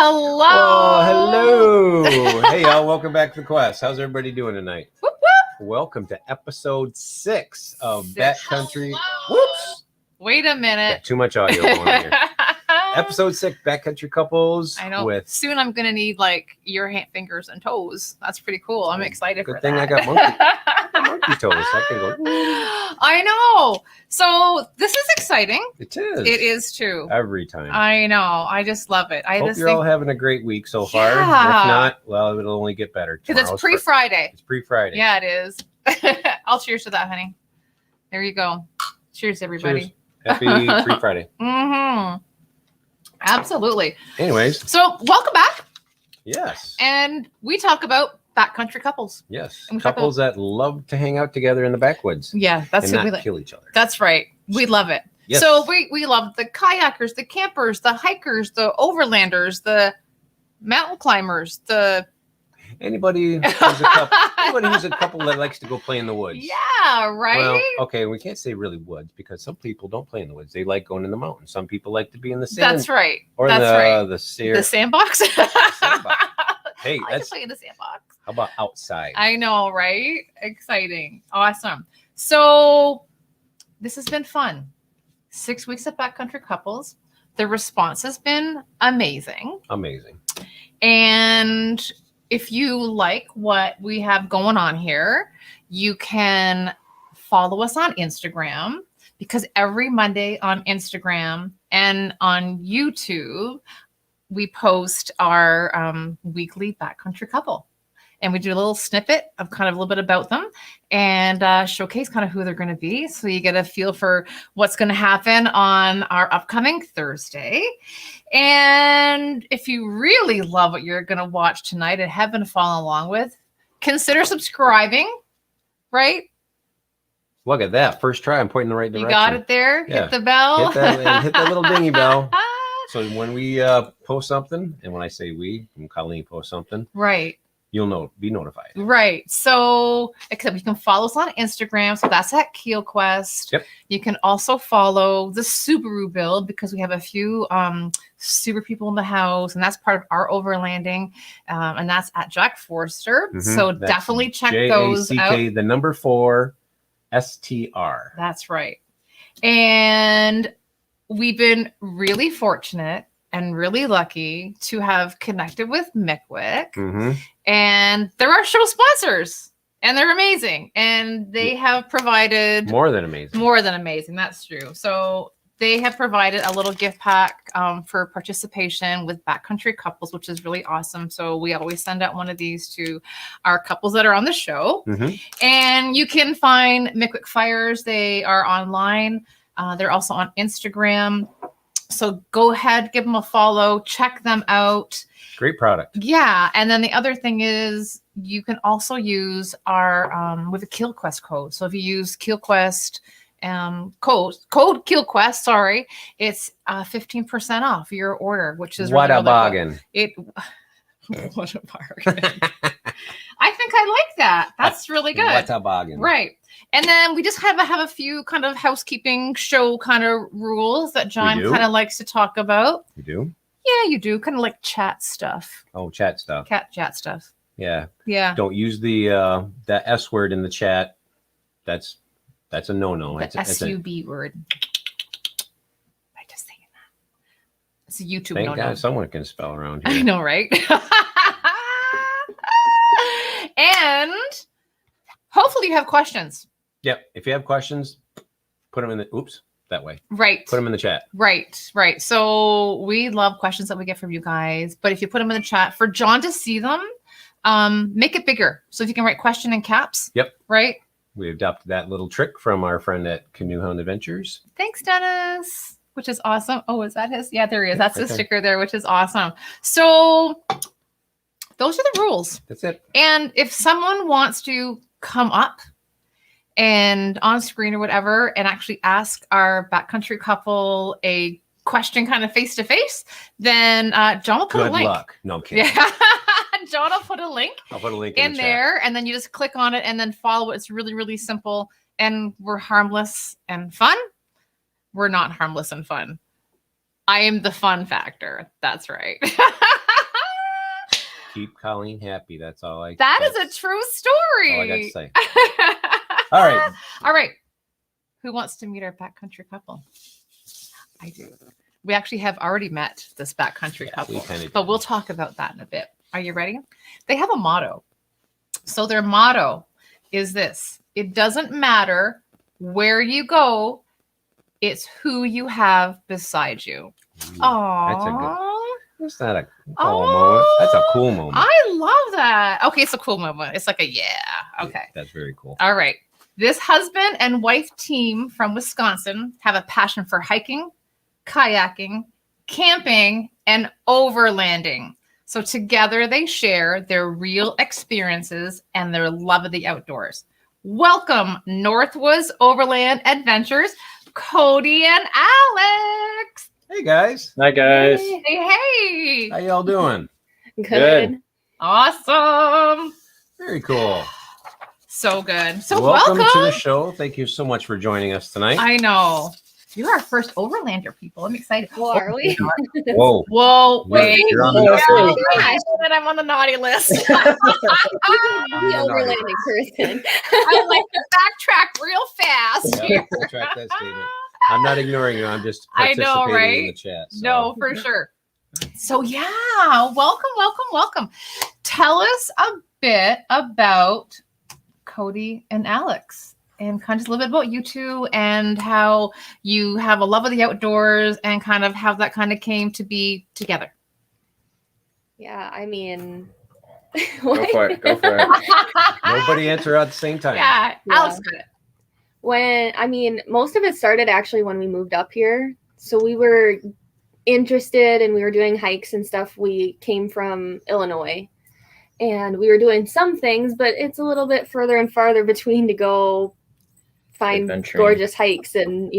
Hello. Oh, hello. Hey, y'all. Welcome back to the quest. How's everybody doing tonight? Whoop, whoop. Welcome to episode 6 of Backcountry. Hello. Whoops. Wait a minute. Got too much audio going on here. Episode 6, Backcountry couples. I know. With Soon I'm going to need like your fingers and toes. That's pretty cool. I'm excited for good thing that. I got monkey toes. I can go. I know. So this is exciting. It is. It is too. Every time. I know. I just love it. I hope just you're all having a great week so far. If Yeah. not, well, it'll only get better. because it's pre-Friday. It's pre-Friday. Yeah, it is. I'll cheers to that, honey. There you go. Cheers, everybody. Cheers. Happy pre-Friday. Mm-hmm. Absolutely. Anyways. So welcome back. Yes. And we talk about backcountry couples. Yes. And we talk Couples that love to hang out together in the backwoods Yeah, that's and who we not like. kill each other. That's right. We love it. Yes. So we love the kayakers, the campers, the hikers, the overlanders, the mountain climbers, the Anybody who's a couple that likes to go play in the woods. yeah, right. Well, okay, we can't say really woods because some people don't play in the woods. They like going in the mountains. Some people like to be in the sand. That's right. Or that's right. the sandbox. Sandbox. Hey, I like that's to play in the sandbox. how about outside? I know, right? Exciting. Awesome. So this has been fun. 6 weeks of backcountry couples. The response has been amazing. Amazing. And if you like what we have going on here, you can follow us on Instagram because every Monday on Instagram and on YouTube, we post our weekly backcountry couple. And we do a little snippet of kind of a little bit about them and showcase kind of who they're going to be. So you get a feel for what's going to happen on our upcoming Thursday. And if you really love what you're going to watch tonight and have been following along with, consider subscribing, right? Look at that. First try. I'm pointing in the right direction. You got it there. Yeah. Hit the bell. Hit that little dingy bell. So when we post something, and when I say we, when Colleen posts something, Right. you'll be notified. Right. So, except you can follow us on Instagram. So that's at Keel Quest. Yep. You can also follow the Subaru build because we have a few super people in the house, and that's part of our overlanding. And that's at Jack Forster. So That's definitely check those out. JACK, the number 4 STR. That's right. And we've been really fortunate and really lucky to have connected with Mickwick. Mm-hmm. And they're our show sponsors, and they're amazing. And they have provided More than amazing. more than amazing. That's true. So they have provided a little gift pack for participation with backcountry couples, which is really awesome. So we always send out one of these to our couples that are on the show. Mm-hmm. And you can find Mickwick Fires. They are online. They're also on Instagram. So go ahead, give them a follow, check them out. Great product. Yeah. And then the other thing is you can also use our with a KeelQuest code. So if you use KeelQuest code KeelQuest, sorry, it's 15% off your order, which is What really, a bargain. What a bargain. I think I like that. That's really good. What a bargain. Right. And then we just have a few kind of housekeeping show kind of rules that John do? kind of likes to talk about. You do? Yeah, you do. Kind of like chat stuff. Oh, chat stuff. Chat stuff. Yeah. Yeah. Don't use the S word in the chat. That's a no-no. The It's a SUB word. I just saying that. It's a YouTube thank no-no. God someone can spell around here. I know, right? And hopefully you have questions. Yep. If you have questions, put them in the that way. Right. Put them in the chat. Right. So we love questions that we get from you guys. But if you put them in the chat for John to see them, make it bigger. So if you can write question in caps. Yep. Right. We adopted that little trick from our friend at Canoe Hound Adventures. Thanks, Dennis. Which is awesome. Oh, is that his? Yeah, there he is. That's the Okay. sticker there, which is awesome. So those are the rules. That's it. And if someone wants to come up and on screen or whatever and actually ask our backcountry couple a question kind of face to face, then John will put a Good link. luck. No, I'm kidding. Yeah. John will put a link I'll put a link in the chat. there, and then you just click on it and then follow it. It's really, really simple. And we're harmless and fun. We're not harmless and fun. I am the fun factor. That's right. keep Colleen happy. That's all I. That is a true story. All I got to say. All right. All right. Who wants to meet our backcountry couple? I do. We actually have already met this backcountry couple, but we'll talk about that in a bit. Are you ready? They have a motto. So their motto is this: it doesn't matter where you go, it's who you have beside you. Oh, that's not a cool moment. That's a cool moment. I love that. Okay, it's a cool moment. It's like a okay. That's very cool. All right. This husband and wife team from Wisconsin have a passion for hiking, kayaking, camping, and overlanding. So together they share their real experiences and their love of the outdoors. Welcome, Northwoods Overland Adventures, Cody and Alex. Hey, guys. Hi, guys. Hey. How y'all doing? Good. Awesome. Very cool. So good. So welcome to the show. Thank you so much for joining us tonight. I know. You're our first overlander people. I'm excited. Well, are we? Whoa. Wait. You're on the I'm on the naughty list. The overlanding person. I like to backtrack real fast. Yeah, retract that statement. I'm not ignoring you. I'm just participating in the chat. So. No, for sure. So welcome. Tell us a bit about Cody and Alex. And kind of just a little bit about you two and how you have a love of the outdoors and kind of how that kind of came to be together. Yeah, I mean, Go for it. Nobody answer at the same time. Yeah, Alex got it. Most of it started actually when we moved up here. So we were interested and we were doing hikes and stuff. We came from Illinois and we were doing some things, but it's a little bit further and farther between to go find gorgeous hikes and,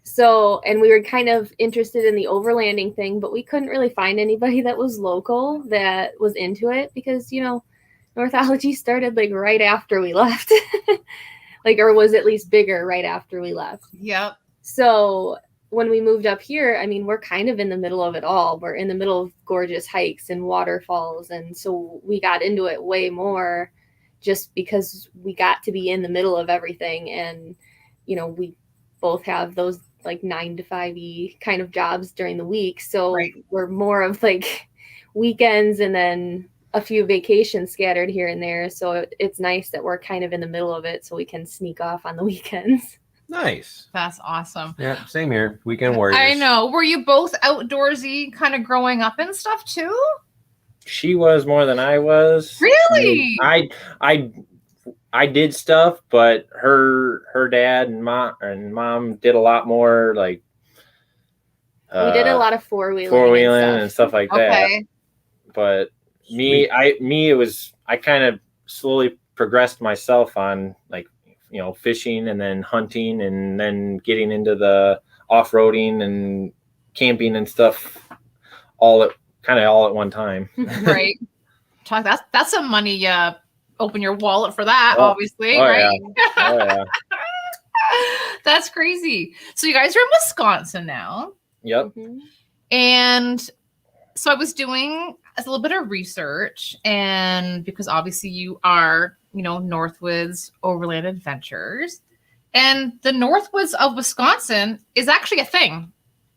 so, and we were kind of interested in the overlanding thing, but we couldn't really find anybody that was local that was into it because, Northology started like right after we left, or was at least bigger right after we left. Yep. So when we moved up here, we're kind of in the middle of it all. We're in the middle of gorgeous hikes and waterfalls. And so we got into it way more just because we got to be in the middle of everything. And, we both have those like 9 to 5-y kind of jobs during the week. So we're more of like weekends and then a few vacations scattered here and there. So it's nice that we're kind of in the middle of it so we can sneak off on the weekends. Nice. That's awesome. Yeah, same here. Weekend warriors. I know. Were you both outdoorsy kind of growing up and stuff too? She was more than I was. Really? I did stuff, but her dad and mom did a lot more like we did a lot of four-wheeling and stuff like that. But I kind of slowly progressed myself on like fishing and then hunting and then getting into the off-roading and camping and stuff all at one time. Right. That's some money. Open your wallet for that, obviously, right? Yeah. Oh, yeah. That's crazy. So you guys are in Wisconsin now. Yep. Mm-hmm. And so I was doing a little bit of research, and because obviously you are, Northwoods Overland Adventures, and the Northwoods of Wisconsin is actually a thing.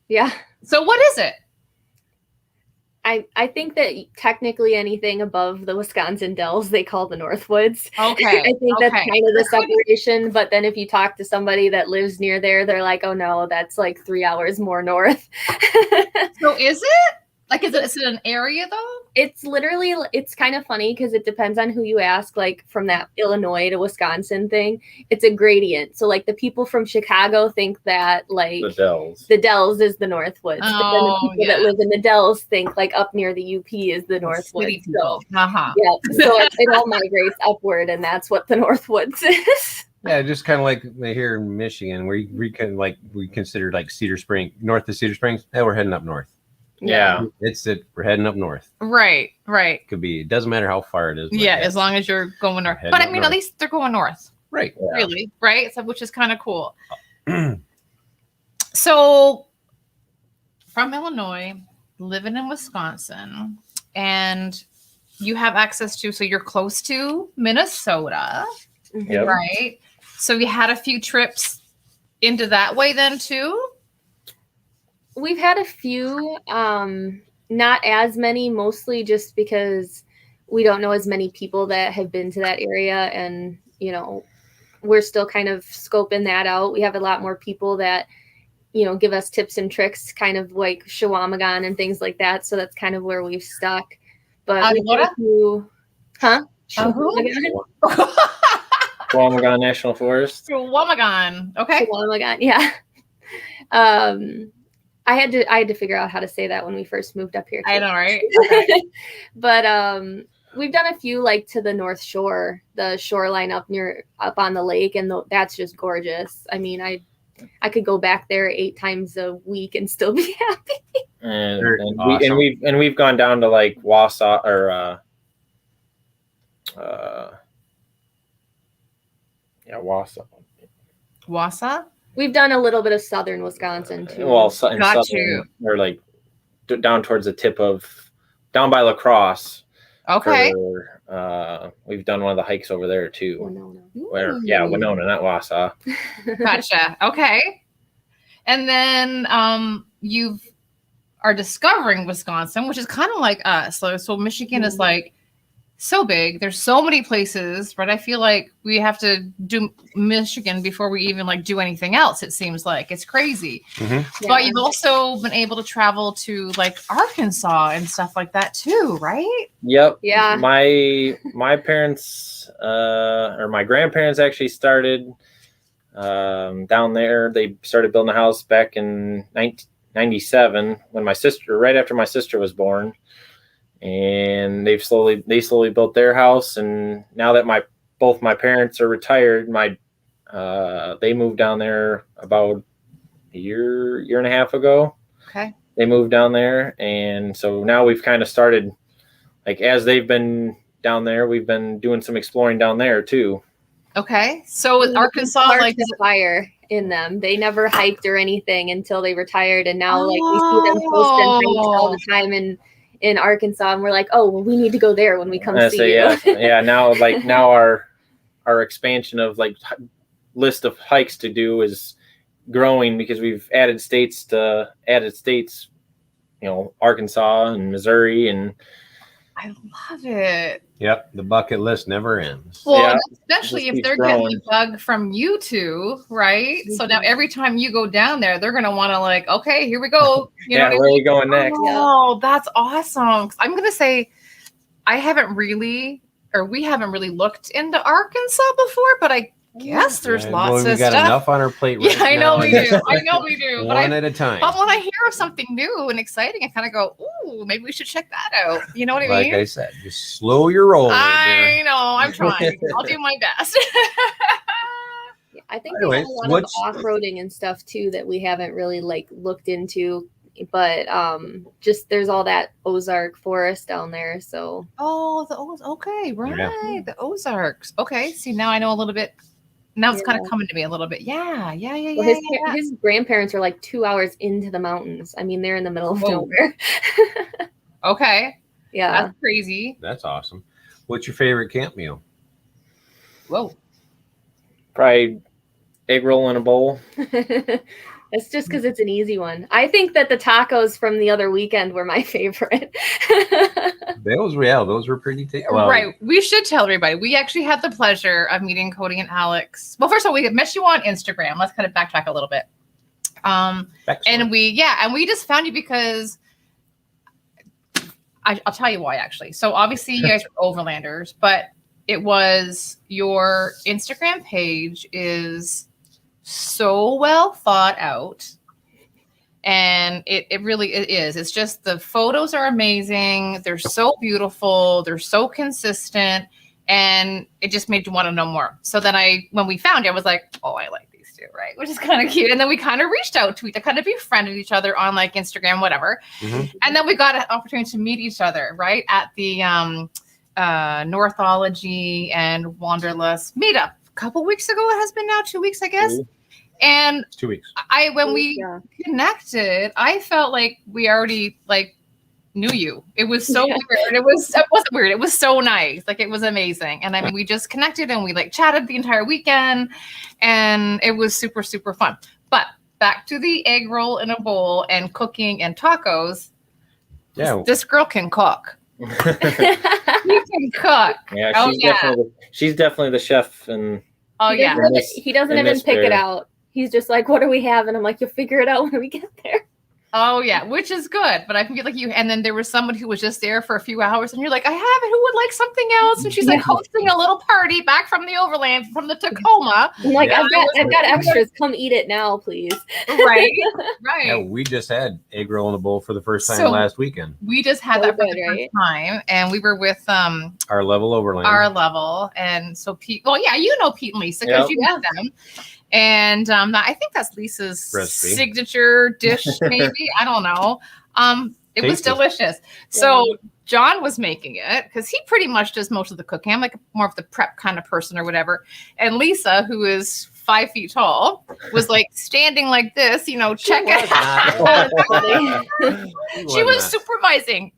Yeah. So what is it? I think that technically anything above the Wisconsin Dells, they call the Northwoods. Okay. I think that's kind of the separation. But then if you talk to somebody that lives near there, they're like, oh no, that's like 3 hours more north. So is it? Like, is it an area though? It's literally, it's kind of funny because it depends on who you ask, like from that Illinois to Wisconsin thing, it's a gradient. So like the people from Chicago think that like the Dells is the Northwoods. But then the people that live in the Dells think like up near the UP is the Northwoods. So, yeah. So it all migrates upward and that's what the Northwoods is. Yeah, just kind of like here in Michigan, we consider like Cedar Spring, north of Cedar Springs. Hey, we're heading up north. Yeah. We're heading up north. Right. Could be, it doesn't matter how far it is. Yeah, as long as you're going north. But at least they're going north. Right. Yeah. Really, right? So, which is kind of cool. So from Illinois, living in Wisconsin, and you have access to, so you're close to Minnesota, Yep. right? So you had a few trips into that way then too? We've had a few, not as many, mostly just because we don't know as many people that have been to that area, and we're still kind of scoping that out. We have a lot more people that give us tips and tricks, kind of like Shawamagan and things like that. So that's kind of where we've stuck. But we've got a few, Shawamagan National Forest. Shawamagan. Okay. Shawamagan, yeah. I had to figure out how to say that when we first moved up here too. I know, right? Okay. But we've done a few like to the North Shore, the shoreline up on the lake, and that's just gorgeous. I mean, I could go back there 8 times a week and still be happy. And we've gone down to like Wausau or Wausau. Wausau? We've done a little bit of southern Wisconsin too. Well, Got you. Or like down towards the tip of down by La Crosse. Okay. We've done one of the hikes over there too. Winona. Winona, not Wausau. Gotcha. Okay. And then you are discovering Wisconsin, which is kind of like us. So Michigan is like so big. There's so many places, but I feel like we have to do Michigan before we even like do anything else. It seems like it's crazy. Mm-hmm. But you've also been able to travel to like Arkansas and stuff like that too, right? Yep. Yeah. My parents or my grandparents actually started down there. They started building a house back in 1997 when right after my sister was born. And they slowly built their house, and now that both my parents are retired, they moved down there about a year and a half ago. Okay. They moved down there, and so now we've kind of started, like as they've been down there, we've been doing some exploring down there too. Okay. So is Arkansas like the fire in them? They never hiked or anything until they retired, and now like we see them posting hikes all the time in Arkansas, and we're like, oh, well, we need to go there when we come see you. Yeah. Now our expansion of like list of hikes to do is growing because we've added states, Arkansas and Missouri, and I love it. Yep, the bucket list never ends. Well, especially if they're getting the bug from you two, right? So now every time you go down there, they're going to want to like, okay, here we go. Where are we going next? Oh, that's awesome. I'm going to say we haven't really looked into Arkansas before, but I guess there's lots of stuff. We got enough on our plate right now. I know we do. One at a time. But when I hear of something new and exciting, I kind of go, ooh, maybe we should check that out. You know what I mean? Like I said, just slow your roll. I know. I'm trying. I'll do my best. I think we have a lot of off-roading and stuff too that we haven't really like looked into. But just there's all that Ozark forest down there. So okay, right. Yeah. The Ozarks. Okay. See, now I know a little bit. Now it's kind of coming to me a little bit. Yeah. Well, his grandparents are like 2 hours into the mountains. I mean, they're in the middle of nowhere. Okay. Yeah. That's crazy. That's awesome. What's your favorite camp meal? Whoa. Probably egg roll in a bowl. It's just because it's an easy one. I think that the tacos from the other weekend were my favorite. Those were pretty tasty. Right. We should tell everybody. We actually had the pleasure of meeting Cody and Alex. Well, first of all, we met you on Instagram. Let's kind of backtrack a little bit. And we just found you because I'll tell you why, actually. So obviously you guys were overlanders, but it was your Instagram page is so well thought out, and it really is. It's just the photos are amazing. They're so beautiful. They're so consistent, and it just made you want to know more. So then when we found you, I was like, oh, I like these two, right? Which is kind of cute. And then we kind of reached out to each other, kind of befriended each other on like Instagram, whatever. Mm-hmm. And then we got an opportunity to meet each other, right, at the Northology and Wanderlust meetup a couple weeks ago. It has been now 2 weeks, I guess. Ooh. And 2 weeks. When we connected, I felt like we already like knew you. It was so weird. It wasn't weird. It was so nice. Like, it was amazing. And I mean, we just connected and we like chatted the entire weekend, and it was super, super fun. But back to the egg roll in a bowl and cooking and tacos. Yeah. This girl can cook. You can cook. Yeah, she's definitely the chef. And he doesn't even pick it out. He's just like, what do we have? And I'm like, you'll figure it out when we get there. Oh yeah, which is good. But I feel like and then there was someone who was just there for a few hours, and you're like, I have it. Who would like something else? And she's like hosting a little party back from the Overland, from the Tacoma. I'm like, I've got extras. Come eat it now, please. Right. Yeah, we just had egg roll in a bowl for the first time last weekend. We just had that for the first time, and we were with our level Overland. And so Pete. Well, yeah, you know Pete and Lisa because you know them. And I think that's Lisa's signature dish, maybe. I don't know. It was delicious. So John was making it because he pretty much does most of the cooking. I'm like more of the prep kind of person or whatever. And Lisa, who is 5 feet tall, was like standing like this, check it out. She was supervising.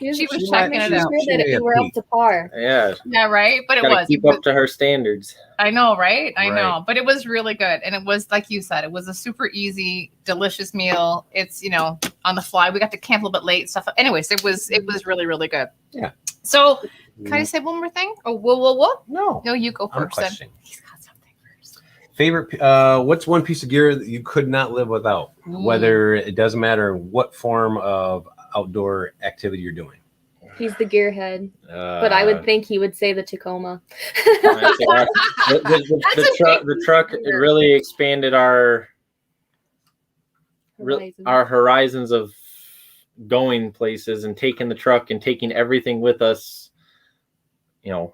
She was checking it out. That we were up to par. Yeah. Yeah, right. But it was keep up to her standards. I know, right? I know. But it was really good. And it was, like you said, it was a super easy, delicious meal. It's, on the fly. We got to camp a little bit late, stuff. Anyways, it was really, really good. Yeah. So can I say one more thing? Oh, whoa. No, you go first. Then. He's got something first. Favorite, what's one piece of gear that you could not live without? Whether it doesn't matter what form of outdoor activity you're doing. He's the gearhead, but I would think he would say the Tacoma. The truck really expanded our horizons of going places and taking the truck and taking everything with us,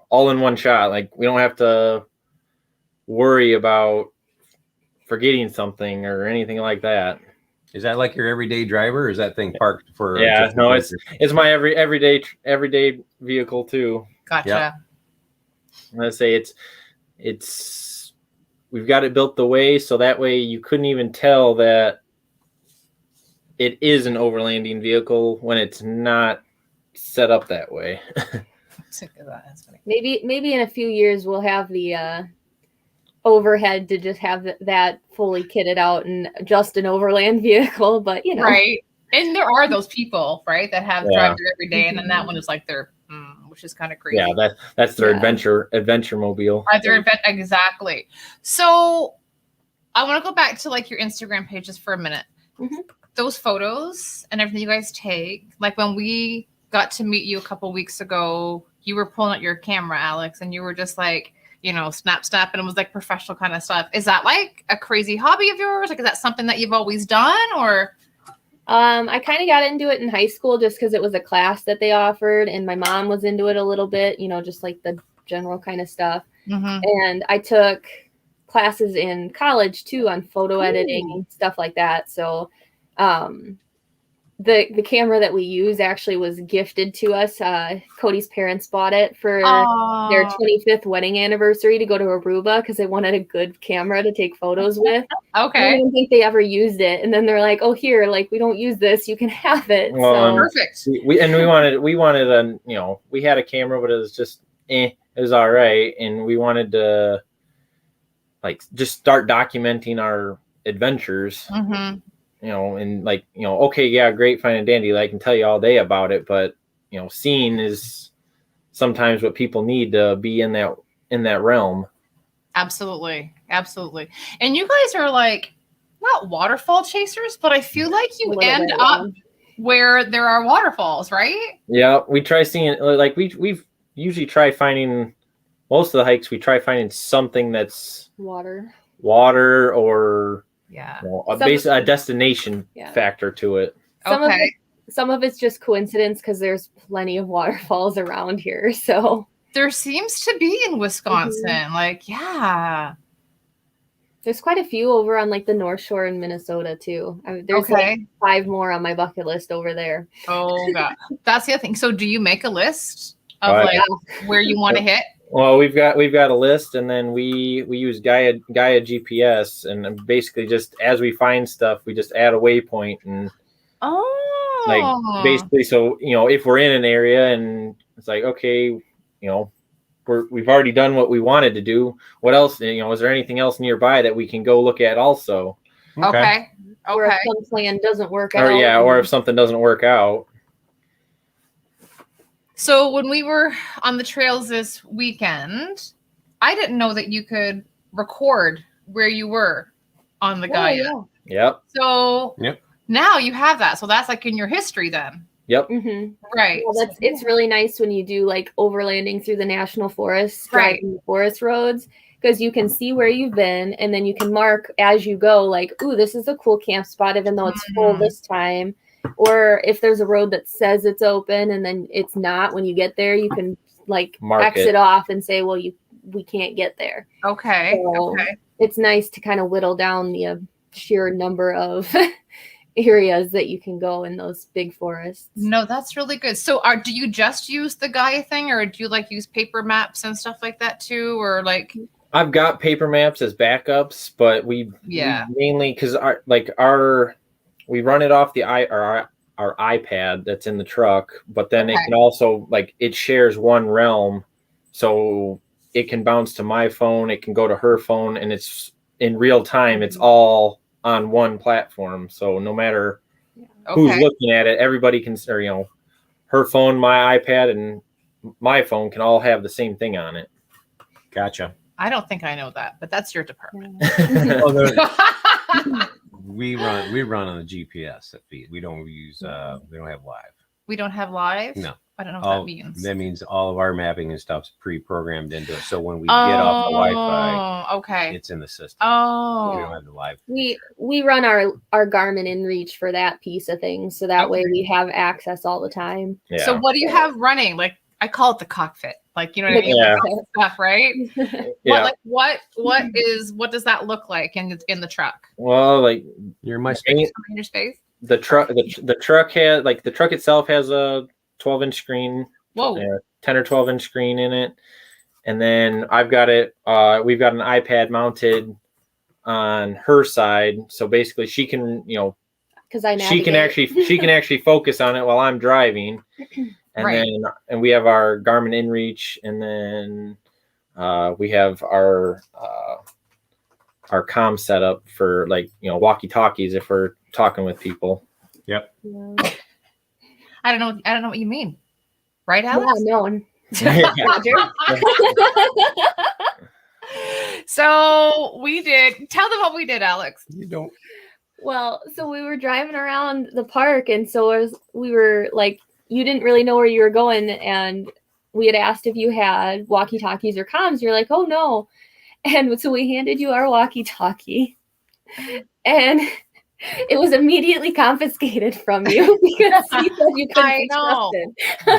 all in one shot. Like, we don't have to worry about forgetting something or anything like that. Is that like your everyday driver, or is that thing parked for? Yeah, no, it's my everyday vehicle too. Gotcha. Yep. Let's say it's we've got it built the way so that way you couldn't even tell that it is an overlanding vehicle when it's not set up that way. Maybe in a few years we'll have the overhead to just have that fully kitted out and just an overland vehicle, but right. And there are those people, right, that have drive there every day, and then that one is like their which is kind of crazy. Yeah, that's their adventure mobile. Exactly. So I want to go back to like your Instagram pages for a minute. Those photos and everything you guys take, like when we got to meet you a couple weeks ago, you were pulling out your camera, Alex, and you were just like, snap, and it was like professional kind of stuff. Is that like a crazy hobby of yours? Like, is that something that you've always done, or? I kind of got into it in high school just because it was a class that they offered, and my mom was into it a little bit, just like the general kind of stuff. And I took classes in college too on photo editing and stuff like that. So, the camera that we use actually was gifted to us. Cody's parents bought it for their 25th wedding anniversary to go to Aruba because they wanted a good camera to take photos with. Okay. I don't think they ever used it. And then they're like, oh, here, like, we don't use this. You can have it. Well, perfect. We wanted we had a camera, but it was just, it was all right. And we wanted to like just start documenting our adventures. And like, okay, yeah, great, fine and dandy. I can tell you all day about it, but seeing is sometimes what people need to be in that realm. Absolutely. And you guys are like not waterfall chasers, but I feel like you end up where there are waterfalls, right? Yeah, we try seeing like we've usually try finding most of the hikes. We try finding something that's water or. Yeah, basically a destination factor to it. Some of it's just coincidence because there's plenty of waterfalls around here. So there seems to be in Wisconsin. There's quite a few over on like the North Shore in Minnesota too. There's like 5 more on my bucket list over there. Oh God, that's the other thing. So do you make a list of where you want to hit? Well, we've got a list, and then we use Gaia GPS, and basically just as we find stuff, we just add a waypoint and Like basically, so if we're in an area and it's like, okay, we've already done what we wanted to do. What else? Is there anything else nearby that we can go look at also? Okay. Or if some plan doesn't work out. Or if something doesn't work out. So when we were on the trails this weekend, I didn't know that you could record where you were on the Gaia. Yeah. Yep. So now you have that. So that's like in your history then. Yep. Mm-hmm. Right. Well, it's really nice when you do like overlanding through the national forest, driving the forest roads, because you can see where you've been, and then you can mark as you go, like, ooh, this is a cool camp spot, even though it's full this time. Or if there's a road that says it's open and then it's not, when you get there, you can like mark exit off and say, well, we can't get there. Okay. So it's nice to kind of whittle down the sheer number of areas that you can go in those big forests. No, that's really good. So do you just use the Gaia thing, or do you like use paper maps and stuff like that too? Or like, I've got paper maps as backups, but we mainly, because we run it off our iPad that's in the truck, but then it can also, like, it shares one realm, so it can bounce to my phone, it can go to her phone, and it's in real time. It's all on one platform, so no matter who's looking at it, everybody can, or her phone, my iPad, and my phone can all have the same thing on it. Gotcha. I don't think I know that, but that's your department. We run on the GPS feed. We don't use we don't have live. We don't have live? No. I don't know what that means. That means all of our mapping and stuff's pre-programmed into it. So when we get off the Wi-Fi, it's in the system. Oh. We don't have the live. We run our Garmin InReach for that piece of things, so that way we have access all the time. Yeah. So what do you have running? Like, I call it the cockpit. Like, you know what I mean? Yeah. Like stuff, right? Yeah. What does that look like in the truck? Well, like, you're in my space. In your space? The truck has, like, the truck itself has a 12-inch screen. Whoa. 10 or 12-inch screen in it. And then we've got an iPad mounted on her side. So basically she can, because she can actually focus on it while I'm driving. And then we have our Garmin InReach, and then we have our comm setup for, like, walkie talkies if we're talking with people. Yep. Yeah. I don't know what you mean. Right, Alex? Yeah, no one. Roger. So tell them what we did, Alex. You don't. Well, so we were driving around the park, and so we were like, you didn't really know where you were going, and we had asked if you had walkie talkies or comms. You're like, oh no. And so we handed you our walkie talkie, and it was immediately confiscated from you because you said you couldn't be trusted.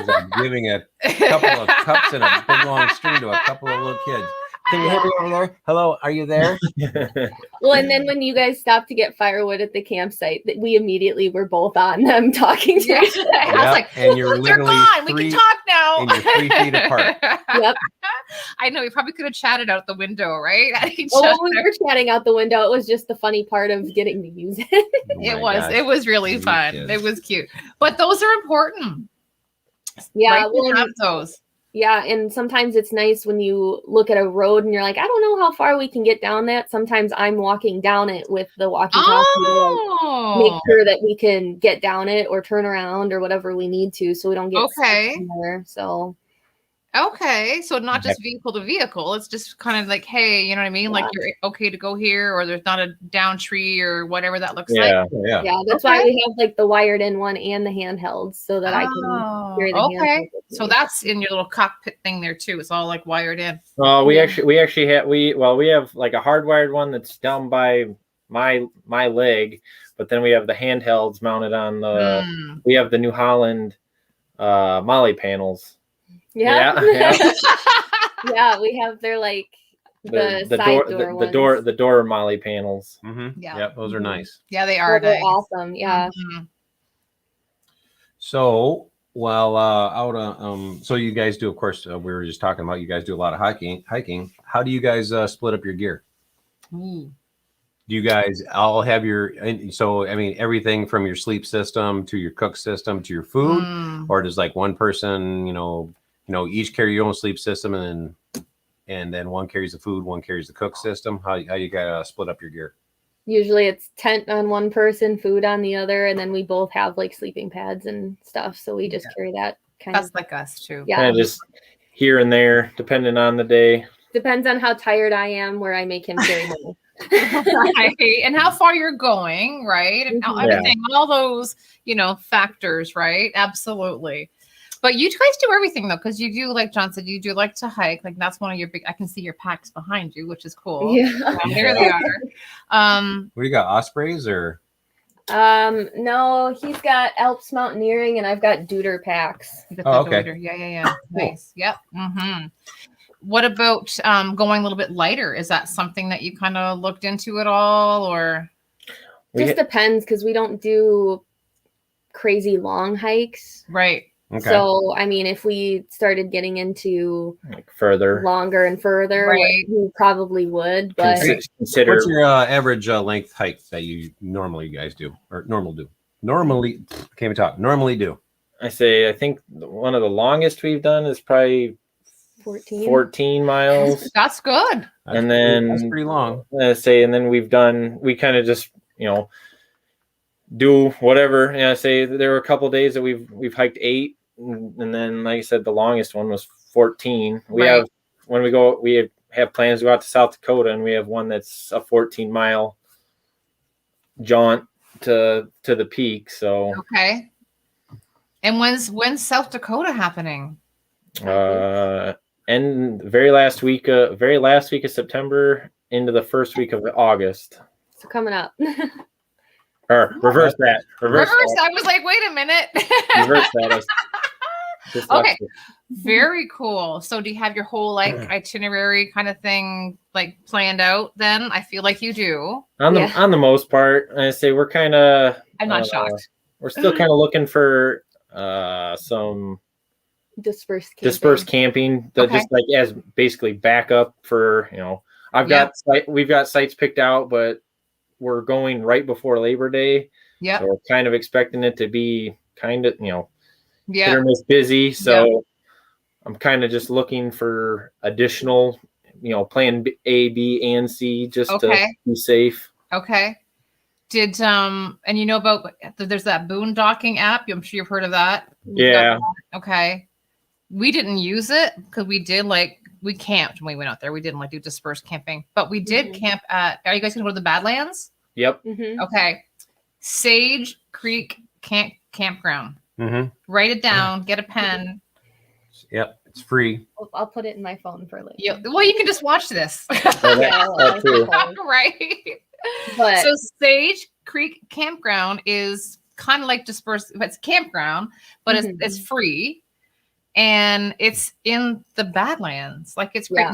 Like giving a couple of cups and a big long string to a couple of little kids. Can you hear me over there? Hello, are you there? Well, and then when you guys stopped to get firewood at the campsite, we immediately were both on them talking to each other. I was like, and you're literally we can talk now. And you're 3 feet apart. Yep. I know, we probably could have chatted out the window, right? We were chatting out the window. It was just the funny part of getting to use it. It was really fun. Kids. It was cute. But those are important. Yeah, we'll have those. Yeah, and sometimes it's nice when you look at a road and you're like, I don't know how far we can get down that. Sometimes I'm walking down it with the walkie-talkie to make sure that we can get down it or turn around or whatever we need to, so we don't get stuck somewhere. So so not just vehicle to vehicle, it's just kind of like, hey, you know what I mean? Like, you're okay to go here, or there's not a down tree or whatever that looks like. Yeah, that's why we have like the wired in one and the handhelds, so that I can hear the handhelds. So that's in your little cockpit thing there too. It's all like wired in. We actually have we have like a hardwired one that's down by my leg, but then we have the handhelds mounted on we have the New Holland Molly panels. Yeah, we have their like the door Molly panels. Mm-hmm. Yeah, those are nice. Yeah, they are. They're nice. awesome. Yeah. Mm-hmm. So so you guys do, of course, we were just talking about, you guys do a lot of hiking. How do you guys split up your gear? Do Do you guys all have so I mean everything from your sleep system to your cook system to your food, or does like one person, each carry your own sleep system and then one carries the food, one carries the cook system? How you gotta split up your gear? Usually it's tent on one person, food on the other, and then we both have like sleeping pads and stuff. So we just carry that That's like us too. Yeah. Kind of just here and there, depending on the day. Depends on how tired I am, where I make him carry me. Right. And how far you're going, right? And everything, all those, factors, right? Absolutely. But you guys do everything though, because you do, like John said, you do like to hike. Like that's one of your big. I can see your packs behind you, which is cool. Yeah, there they are. What do you got? Ospreys or? No, he's got Alps Mountaineering, and I've got Deuter packs. Okay. Yeah. Nice. Yep. Mm-hmm. What about going a little bit lighter? Is that something that you kind of looked into at all, or? Just depends, because we don't do crazy long hikes. Right. Okay. So, I mean, if we started getting into like further, longer and further, right, we probably would. But consider what's your average length hike that you normally guys do or normally do? I think one of the longest we've done is probably 14 miles. That's good. And then that's pretty long. And then we kind of just do whatever. And I say there were a couple of days that we've hiked 8. And then, like I said, the longest one was 14. We have plans to go out to South Dakota, and we have one that's a 14-mile jaunt to the peak. So okay. And when's South Dakota happening? And very last week of September into the first week of August. So coming up. Or reverse that. Reverse that. I was like, wait a minute. Reverse that. Okay. Very cool. So do you have your whole itinerary kind of thing planned out then? I feel like you do. On the most part, I say we're kind of I'm not shocked. We're still kind of looking for some dispersed camping that just as basically backup for, we've got sites picked out, but we're going right before Labor Day. Yeah. So we're kind of expecting it to be kind of, hit or miss busy. So I'm kind of just looking for additional, plan A, B, and C just to be safe. Okay. Did and about there's that boondocking app. I'm sure you've heard of that. Yeah. Okay. We didn't use it because we did we camped when we went out there. We didn't do dispersed camping, but we did camp at. Are you guys gonna go to the Badlands? Yep. Mm-hmm. Okay. Sage Creek Campground. Mm-hmm. Write it down. Get a pen. Yep, it's free. I'll put it in my phone for later. Yeah. Well, you can just watch this. Right. But so Sage Creek Campground is kind of like dispersed. It's campground, but it's free. And it's in the Badlands. It's great.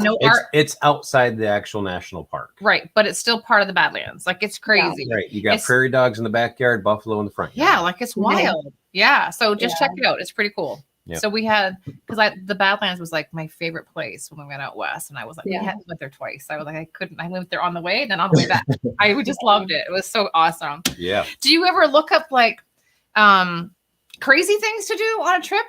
It's outside the actual national park. Right. But it's still part of the Badlands. It's crazy. Right. You got prairie dogs in the backyard, buffalo in the front yard. Yeah. It's wild. Yeah. So just check it out. It's pretty cool. Yep. So we had, because the Badlands was my favorite place when we went out west. And I was we went there twice. I was I went there on the way, then on the way back. I just loved it. It was so awesome. Yeah. Do you ever look up crazy things to do on a trip?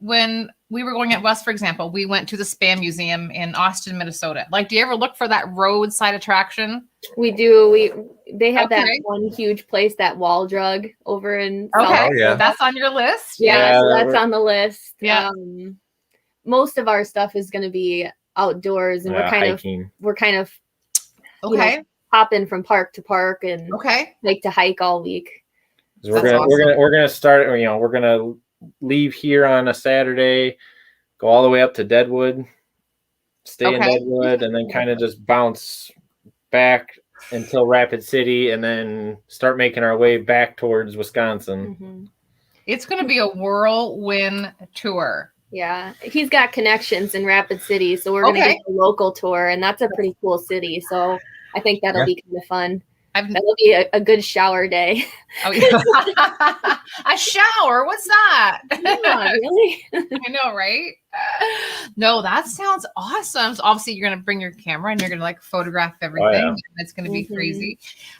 When we were going out west, for example, we went to the Spam Museum in Austin, Minnesota. Do you ever look for that roadside attraction? We do. They have that one huge place, that wall drug over in. Okay, that's on your list. Yeah, so that's on the list. Yeah. Most of our stuff is going to be outdoors, and we're kind of hopping from park to park and like to hike all week. So we're gonna start. We're gonna leave here on a Saturday, go all the way up to Deadwood, stay in Deadwood, and then kind of just bounce back until Rapid City, and then start making our way back towards Wisconsin. Mm-hmm. It's going to be a whirlwind tour. Yeah, he's got connections in Rapid City, so we're going to get a local tour, and that's a pretty cool city. So I think that'll be kind of fun. That'll be a good shower day. Oh, yeah. A shower? What's that? Yeah, really? I know, right? No, that sounds awesome. So obviously you're gonna bring your camera and you're gonna like photograph everything. yeah. It's gonna be crazy.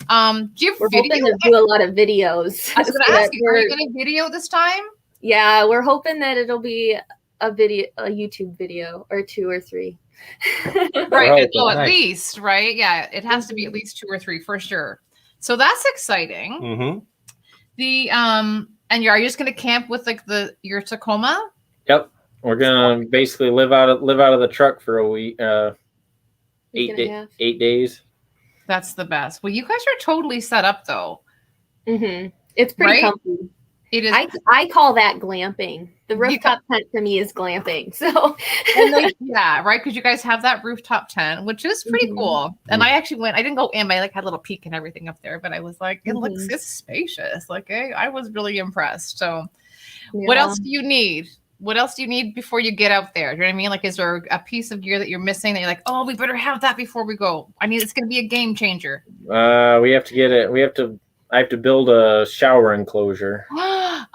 Do you have We're video? hoping to do a lot of videos. I was gonna ask you, are you gonna video this time? Yeah, we're hoping that it'll be a YouTube video or 2 or 3. Right. Oh, at Nice. least, right? Yeah, it has to be at least 2 or 3 for sure. So that's exciting. Mm-hmm. The and are you just gonna camp with like your Tacoma? Yep. We're gonna basically live out of the truck for a week, 8 days. That's the best. Well, you guys are totally set up though. Mm-hmm. It's pretty Right? comfy. It is. I call that glamping. The rooftop tent for me is glamping. So yeah, right. Because you guys have that rooftop tent, which is pretty cool. And I actually went. I didn't go in. I like had a little peek and everything up there, but I was like, it's spacious. Like I was really impressed. So, what else do you need? What else do you need before you get out there? Do you know what I mean? Like, is there a piece of gear that you're missing that you're like, oh, we better have that before we go? I mean, it's going to be a game changer. We have to get it. I have to build a shower enclosure. Oh,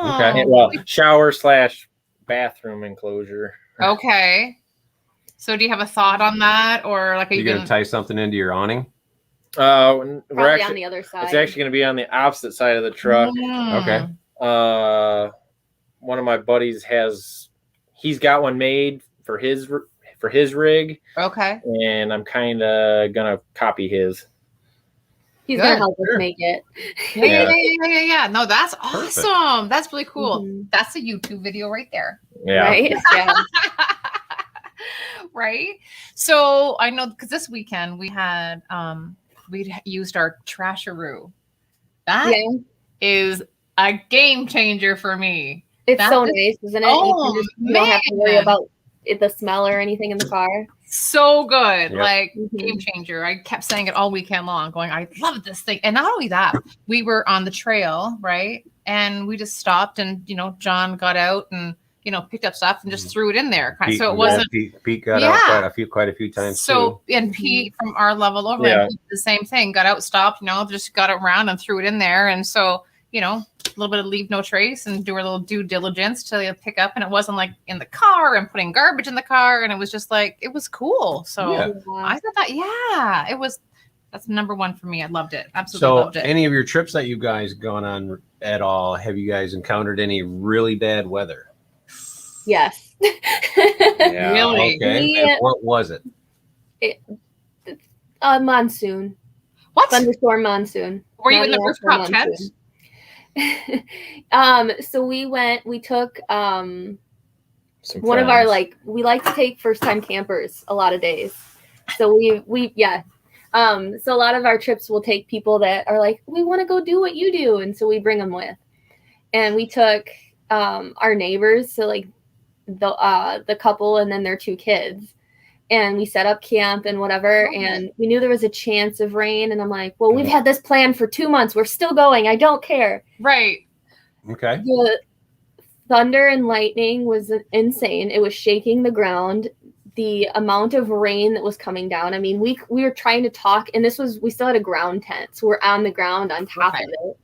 Okay. Well, shower/bathroom enclosure. Okay. So, do you have a thought on that, or like, are You gonna tie something into your awning? We're probably actually on the other side. It's actually going to be on the opposite side of the truck. Okay. One of my buddies he's got one made for his rig. Okay. And I'm kind of gonna copy his. He's gonna help us make it. Yeah. No, that's awesome. Perfect. That's really cool. That's a YouTube video right there. Yeah. Right? Yeah. Right. So I know because this weekend we had we used our trasheroo. That is a game changer for me. It's so nice, isn't it? Oh, you don't have to worry about the smell or anything in the car. So good. Yep. Like game changer. I kept saying it all weekend long, going, I love this thing. And not only that, we were on the trail, right? And we just stopped and, John got out and, picked up stuff and just threw it in there. Pete, so it wasn't. Pete got out quite a few times. So, and Pete from our level over, the same thing, got out, stopped, just got around and threw it in there. And so, a little bit of leave no trace and do a little due diligence to pick up. And it wasn't like in the car and putting garbage in the car. And it was just like, it was cool. So I thought that, it was, that's number one for me. I loved it. Absolutely loved it. So any of your trips that you guys gone on at all, have you guys encountered any really bad weather? Yes. Yeah, Really? Okay. And what was it? Monsoon. What? Thunderstorm monsoon. Were you in the rooftop tent? So we took one friends. of our we like to take first time campers a lot of days. So so a lot of our trips will take people that are like, we want to go do what you do, and so we bring them with. And we took our neighbors, so the couple and then their 2 kids. And we set up camp and whatever. And we knew there was a chance of rain. And I'm like, well, we've had this plan for 2 months. We're still going. I don't care. Right. Okay. The thunder and lightning was insane. It was shaking the ground. The amount of rain that was coming down. I mean, we were trying to talk, and we still had a ground tent. So we're on the ground on top of it.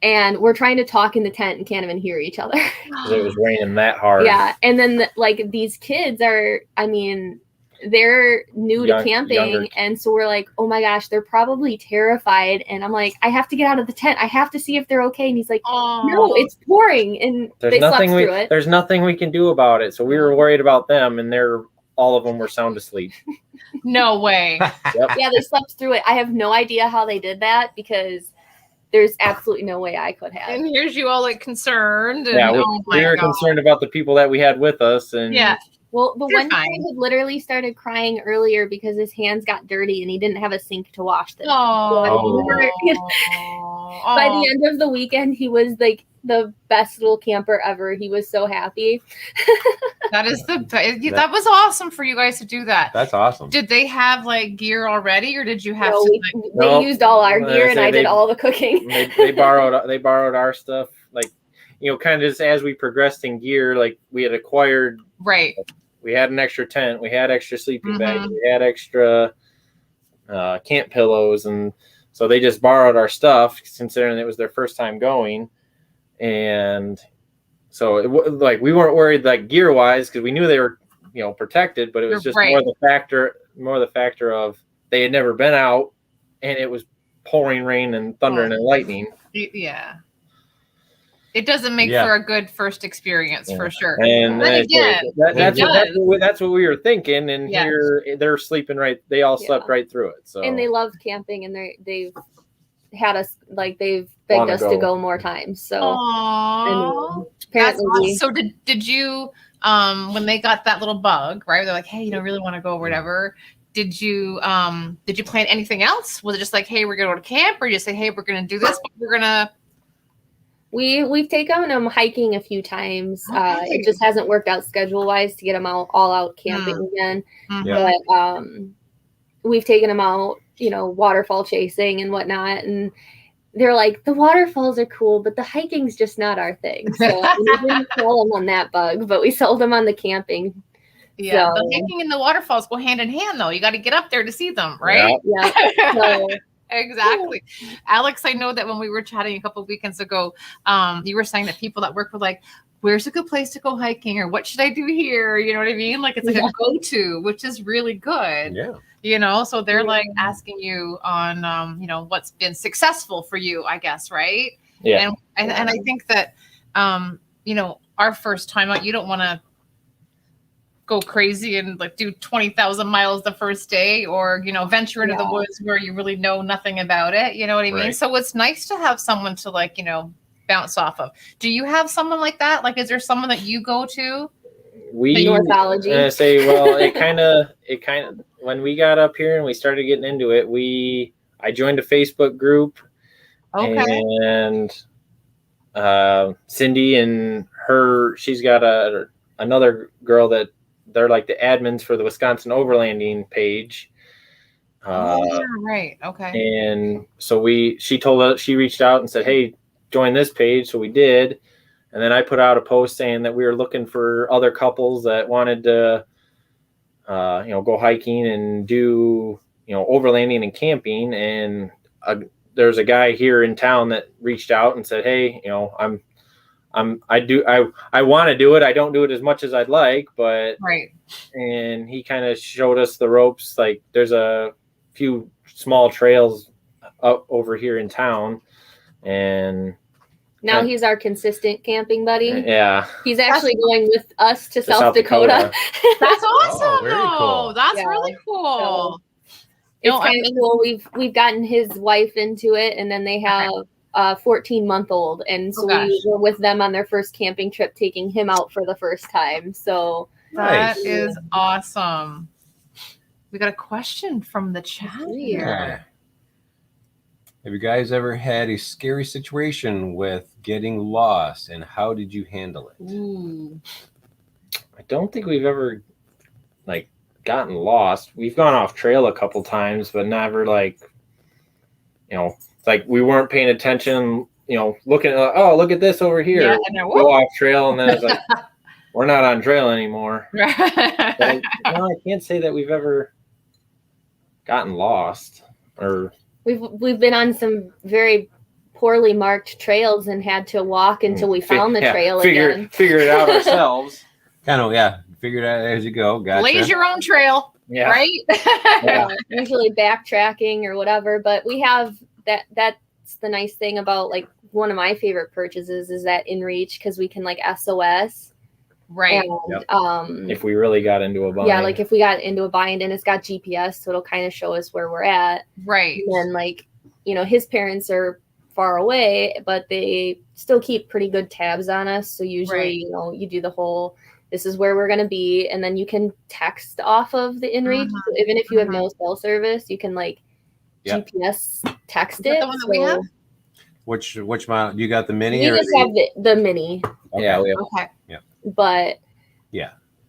And we're trying to talk in the tent and can't even hear each other. It was raining that hard. Yeah. And then these kids are, they're new to camping. And so we're like, oh my gosh, they're probably terrified. And I'm like, I have to get out of the tent. I have to see if they're okay. And he's like, no, it's pouring. And they slept through it. There's nothing we can do about it. So we were worried about them, and all of them were sound asleep. No way. Yep. Yeah, they slept through it. I have no idea how they did that because there's absolutely no way I could have. And here's you all concerned. And, yeah, we were concerned about the people that we had with us. And well, the one guy had literally started crying earlier because his hands got dirty and he didn't have a sink to wash them. By the end of the weekend, he was like the best little camper ever. He was so happy. That was awesome for you guys to do that. That's awesome. Did they have gear already, or did you have they used all our gear and I did all the cooking. They borrowed our stuff, kind of just as we progressed in gear, we had acquired. Right. We had an extra tent. We had extra sleeping bags. We had extra camp pillows, and So they just borrowed our stuff, considering it was their first time going. And so like we weren't worried like gear wise, because we knew they were, you know, protected, but it was just more the factor of they had never been out and it was pouring rain and thundering and lightning. Yeah. It doesn't make for a good first experience for sure. And then again, that's what we were thinking. And here they're sleeping they all slept right through it. So and they love camping, and they've had us they've begged us to go more times. So apparently, awesome. So did you when they got that little bug, right? They're like, hey, you know, really want to go or whatever. Did you plan anything else? Was it just like, hey, we're gonna go to camp, or you just say, hey, we're gonna do this, but we're gonna We've taken them hiking a few times. It just hasn't worked out schedule wise to get them all out camping again. But we've taken them out, you know, waterfall chasing and whatnot. And they're like, the waterfalls are cool, but the hiking's just not our thing. So we didn't sell them on that bug, but we sold them on the camping. Yeah, so. The hiking and the waterfalls go hand in hand, though. You got to get up there to see them, right? Yeah. So, exactly. Alex, I know that when we were chatting a couple of weekends ago, you were saying that people that work were like, where's a good place to go hiking, or what should I do here? You know what I mean? Like it's like a go-to, which is really good. Yeah. You know, so they're like asking you on, you know, what's been successful for you, I guess, right? Yeah. And I think that, you know, our first time out, you don't want to go crazy and like do 20,000 miles the first day, or, you know, venture into the woods where you really know nothing about it. You know what I mean? So it's nice to have someone to like, you know, bounce off of. Do you have someone like that? Like, is there someone that you go to? Northology. Say, well, it kind of, when we got up here and we started getting into it, I joined a Facebook group. Okay. And Cindy and she's got another girl that they're like the admins for the Wisconsin Overlanding page. Right. Okay. And so she told us, she reached out and said, hey, join this page. So we did. And then I put out a post saying that we were looking for other couples that wanted to, you know, go hiking and do, you know, overlanding and camping. And there's a guy here in town that reached out and said, hey, you know, I want to do it. I don't do it as much as I'd like, but and he kind of showed us the ropes. Like there's a few small trails up over here in town, and now he's our consistent camping buddy. Yeah, he's actually going with us to South Dakota. That's awesome. Oh, very cool. That's really cool. So, it's kind of cool. We've gotten his wife into it, and then they have a 14-month-old, and so we were with them on their first camping trip, taking him out for the first time. So that is awesome. We got a question from the chat here. Have you guys ever had a scary situation with getting lost, and how did you handle it? Ooh. I don't think we've ever like gotten lost. We've gone off trail a couple times, but never like, you know, like we weren't paying attention, you know, looking at, oh, look at this over here. Go off trail, and then it's like, we're not on trail anymore. But I can't say that we've ever gotten lost, or we've been on some very poorly marked trails and had to walk until we found the trail again. Figure it out ourselves. Kind of, figure it out as you go. Gotcha. Blaze your own trail, right? Usually backtracking or whatever, but we have that's the nice thing about like one of my favorite purchases is that InReach, because we can like SOS. Right. And, if we really got into a bind. Yeah, like if we got into a bind, and it's got GPS, so it'll kind of show us where we're at. Right. And then like, you know, his parents are far away, but they still keep pretty good tabs on us. So usually, you know, you do the whole, this is where we're going to be. And then you can text off of the InReach. So even if you have no cell service, you can like GPS text it. The one that we have? Which model? You got the mini? We just have the mini. Okay. Yeah, we have. Okay. Yeah. But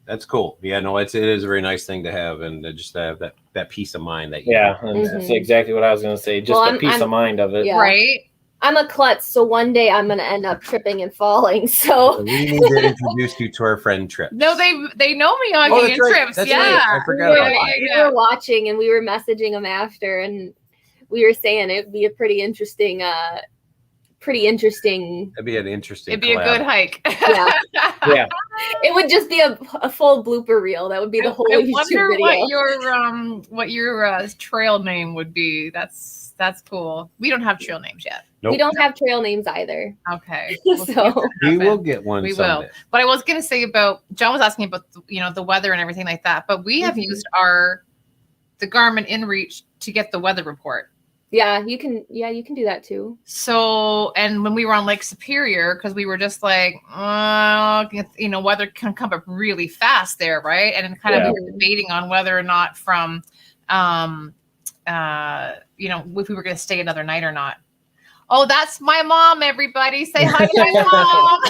that's cool. Yeah, no, it is a very nice thing to have, and just to have that peace of mind that that's exactly what I was going to say. Just the peace of mind of it. Yeah. Right. I'm a klutz, so one day I'm going to end up tripping and falling. So we need to introduce you to our friend Trips. No, they know me on Trips. That's right. I forgot about that. We were watching and we were messaging them after, and we were saying it would be a pretty interesting. That'd be an interesting. It'd be a good hike. Yeah. Yeah. It would just be a full blooper reel. That would be the whole I YouTube wonder video. what your trail name would be. That's cool. We don't have trail names yet. Nope. We don't have trail names either. Okay. So we will get one. We someday. will. But I was going to say about John was asking about the weather and everything like that. But we have used the Garmin InReach to get the weather report. yeah, you can do that too. So, and when we were on Lake Superior, because we were just like, weather can come up really fast there, right? And kind of we were debating on whether or not from, if we were going to stay another night or not. Oh, that's my mom, everybody. Say hi to my mom.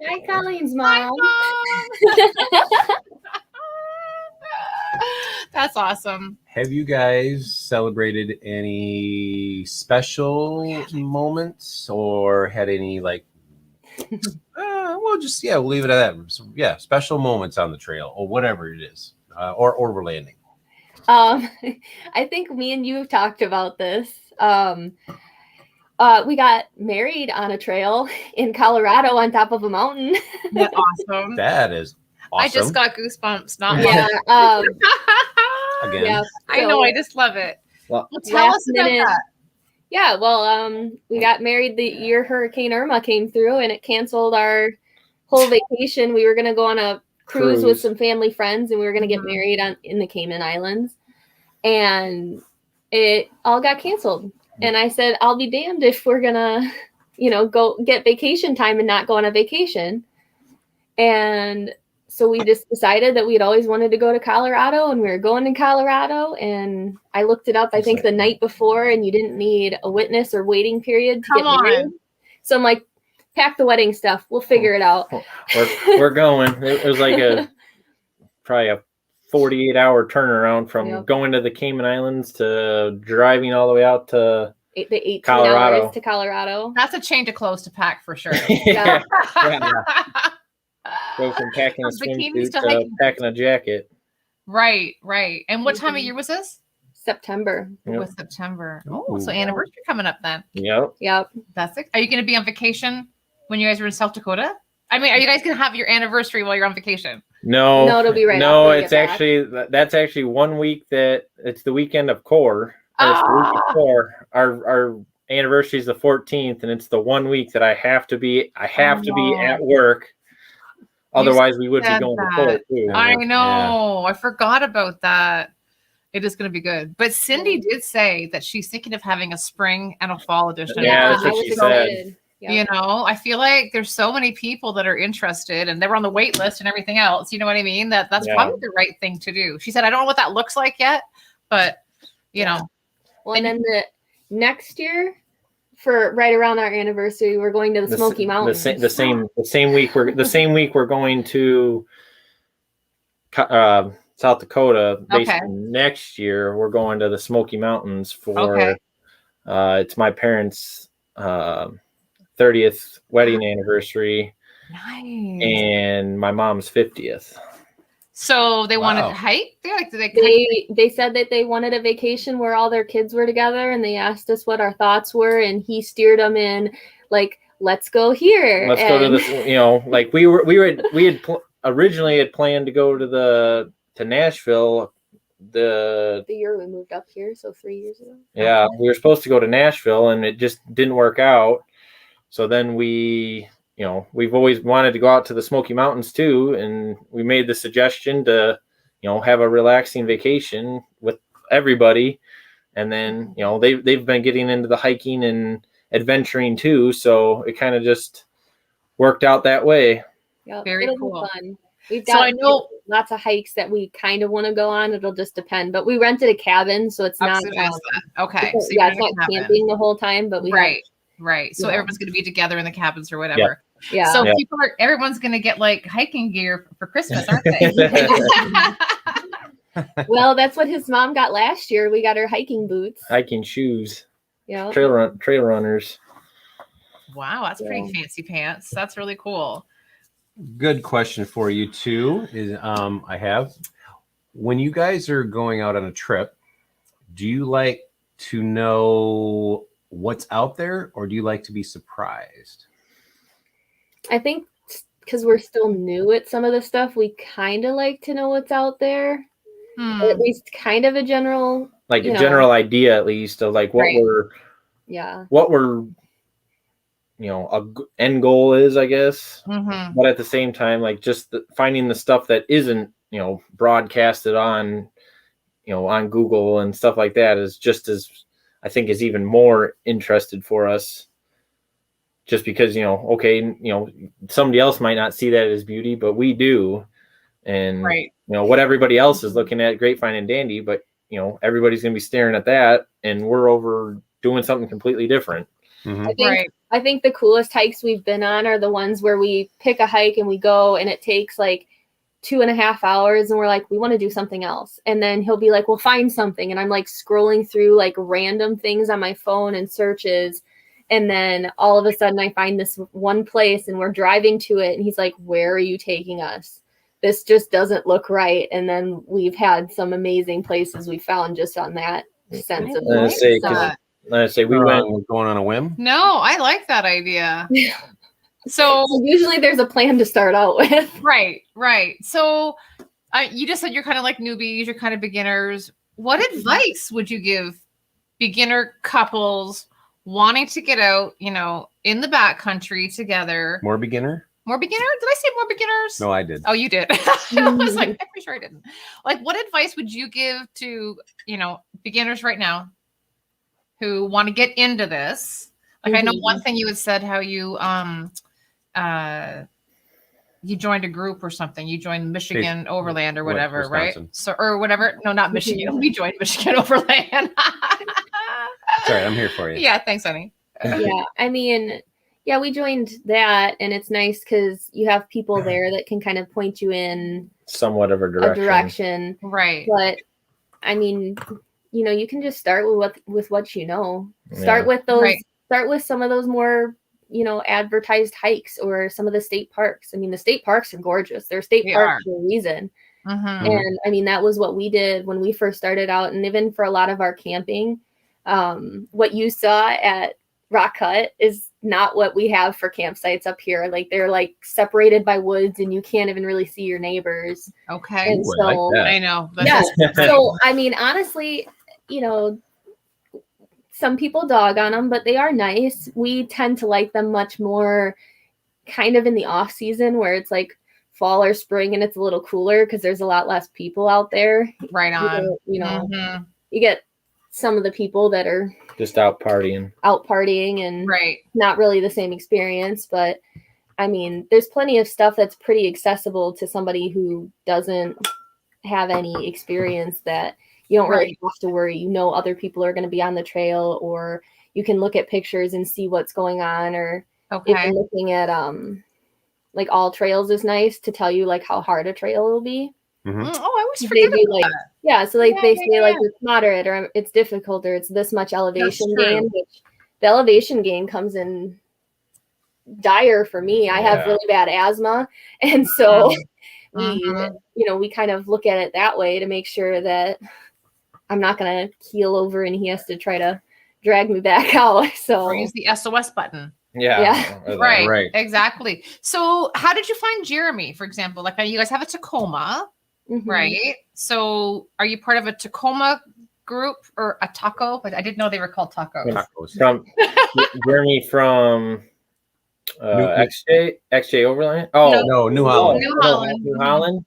Hi, Colleen's mom. That's awesome. Have you guys celebrated any special moments or had any like, we'll leave it at that. So, special moments on the trail or whatever it is, or overlanding. I think me and you have talked about this. We got married on a trail in Colorado on top of a mountain. That's awesome. That is awesome. I just got goosebumps. Not Yeah. Again. Yeah, I know. I just love it. Well, tell us about that. Yeah. Well, we got married the year Hurricane Irma came through, and it canceled our whole vacation. We were going to go on a cruise with some family friends, and we were going to get married in the Cayman Islands, and it all got canceled. And I said, I'll be damned if we're gonna, go get vacation time and not go on a vacation. And so we just decided that we'd always wanted to go to Colorado, and we were going to Colorado. And I looked it up, I think the night before, and you didn't need a witness or waiting period to get married. So I'm like, pack the wedding stuff. We'll figure it out. We're going. It was like probably a 48-hour turnaround from going to the Cayman Islands to driving all the way out to the 18 Colorado. hours to Colorado. That's a change of clothes to pack for sure. Yeah. Go from packing a swimsuit to packing a jacket. Right. And what time of year was this? September. It was September. Oh, so anniversary coming up then. Yep. That's it. Are you going to be on vacation when you guys are in South Dakota? I mean, are you guys going to have your anniversary while you're on vacation? No, it'll be right. No, it's that's actually 1 week it's the weekend of core. It's the week before our anniversary is the 14th, and it's the 1 week that I have to be at work. Otherwise, we would be going to core too. I know. Yeah. I forgot about that. It is going to be good. But Cindy did say that she's thinking of having a spring and a fall edition. Yeah, that's what she said. Yep. I feel like there's so many people that are interested and they were on the wait list and everything else. You know what I mean? That's probably the right thing to do. She said, I don't know what that looks like yet, but know. Well, and then the next year for right around our anniversary, we're going to the Smoky Mountains. The same week we're going to South Dakota. Basically next year we're going to the Smoky Mountains for it's my parents' 30th wedding anniversary. Nice. And my mom's 50th. So they wanted to hike? They said that they wanted a vacation where all their kids were together, and they asked us what our thoughts were, and he steered them in like, let's go here. Let's go to this, like we had originally had planned to go to Nashville the year we moved up here, so 3 years ago. Yeah, we were supposed to go to Nashville, and it just didn't work out. So then we've always wanted to go out to the Smoky Mountains too, and we made the suggestion to, have a relaxing vacation with everybody. And then, they've been getting into the hiking and adventuring too, so it kind of just worked out that way. Yeah, very cool. Be fun. We've got lots of hikes that we kind of want to go on. It'll just depend. But we rented a cabin, so it's not. Okay. So it's not camping the whole time, but we Right. So everyone's going to be together in the cabins or whatever. Yeah. So everyone's going to get like hiking gear for Christmas, aren't they? Well, that's what his mom got last year. We got her hiking boots. Hiking shoes. Yeah. Trail runners. Wow, that's pretty fancy pants. That's really cool. Good question for you too. Is I have, when you guys are going out on a trip, do you like to know what's out there, or do you like to be surprised? I think because we're still new at some of the stuff, we kind of like to know what's out there. Or at least kind of a general, like a general idea, at least, of like what we're a end goal is, I guess. But at the same time, like just finding the stuff that isn't broadcasted on on Google and stuff like that is just as, I think, is even more interested for us, just because somebody else might not see that as beauty, but we do. And what everybody else is looking at, great, fine, and dandy, but everybody's gonna be staring at that, and we're over doing something completely different. I think the coolest hikes we've been on are the ones where we pick a hike and we go, and it takes like 2.5 hours, and we're like, we want to do something else, and then he'll be like, we'll find something, and I'm like scrolling through like random things on my phone and searches, and then all of a sudden I find this one place, and we're driving to it, and he's like, where are you taking us? This just doesn't look right. And then we've had some amazing places we found just on that sense of let's say we went going on a whim. No, I like that idea. So usually there's a plan to start out with. Right. So you just said you're kind of like newbies, you're kind of beginners. What advice would you give beginner couples wanting to get out, in the backcountry together? More beginner? More beginner? Did I say more beginners? No, I did. Oh, you did. I was like, I'm pretty sure I didn't. Like, what advice would you give to, beginners right now who want to get into this? Like, I know one thing you had said how you you joined a group or something. You joined Michigan Overland or whatever, right? So, or whatever. No, not Michigan. We joined Michigan Overland. Sorry, I'm here for you. Yeah, thanks, honey. Yeah, I mean, yeah, we joined that, and it's nice because you have people there that can kind of point you in somewhat of a direction. Right. But I mean, you can just start with what you know. Start with those. Right. Start with some of those more, advertised hikes or some of the state parks. I mean, the state parks are gorgeous. They're state parks for a reason. And I mean, that was what we did when we first started out, and even for a lot of our camping. What you saw at Rock Cut is not what we have for campsites up here. Like, they're like separated by woods, and you can't even really see your neighbors. Okay. And so I know. Yeah. So I mean, honestly, some people dog on them, but they are nice. We tend to like them much more kind of in the off season, where it's like fall or spring and it's a little cooler because there's a lot less people out there. Right on. You get some of the people that are just out partying and not really the same experience. But I mean, there's plenty of stuff that's pretty accessible to somebody who doesn't have any experience, that you don't really have to worry. Other people are going to be on the trail, or you can look at pictures and see what's going on, or even looking at like All Trails is nice to tell you like how hard a trail will be. Oh, I always forget about that. Yeah, so like they say like it's moderate, or it's difficult, or it's this much elevation gain, which the elevation gain comes in dire for me. I have really bad asthma, and so we kind of look at it that way to make sure that I'm not going to keel over and he has to try to drag me back out. So or use the SOS button. Yeah. Right. Exactly. So how did you find Jeremy, for example? Like, you guys have a Tacoma, right? So are you part of a Tacoma group or a taco? But I didn't know they were called tacos. From Jeremy from XJ Overland. Oh no, New Holland. New Holland.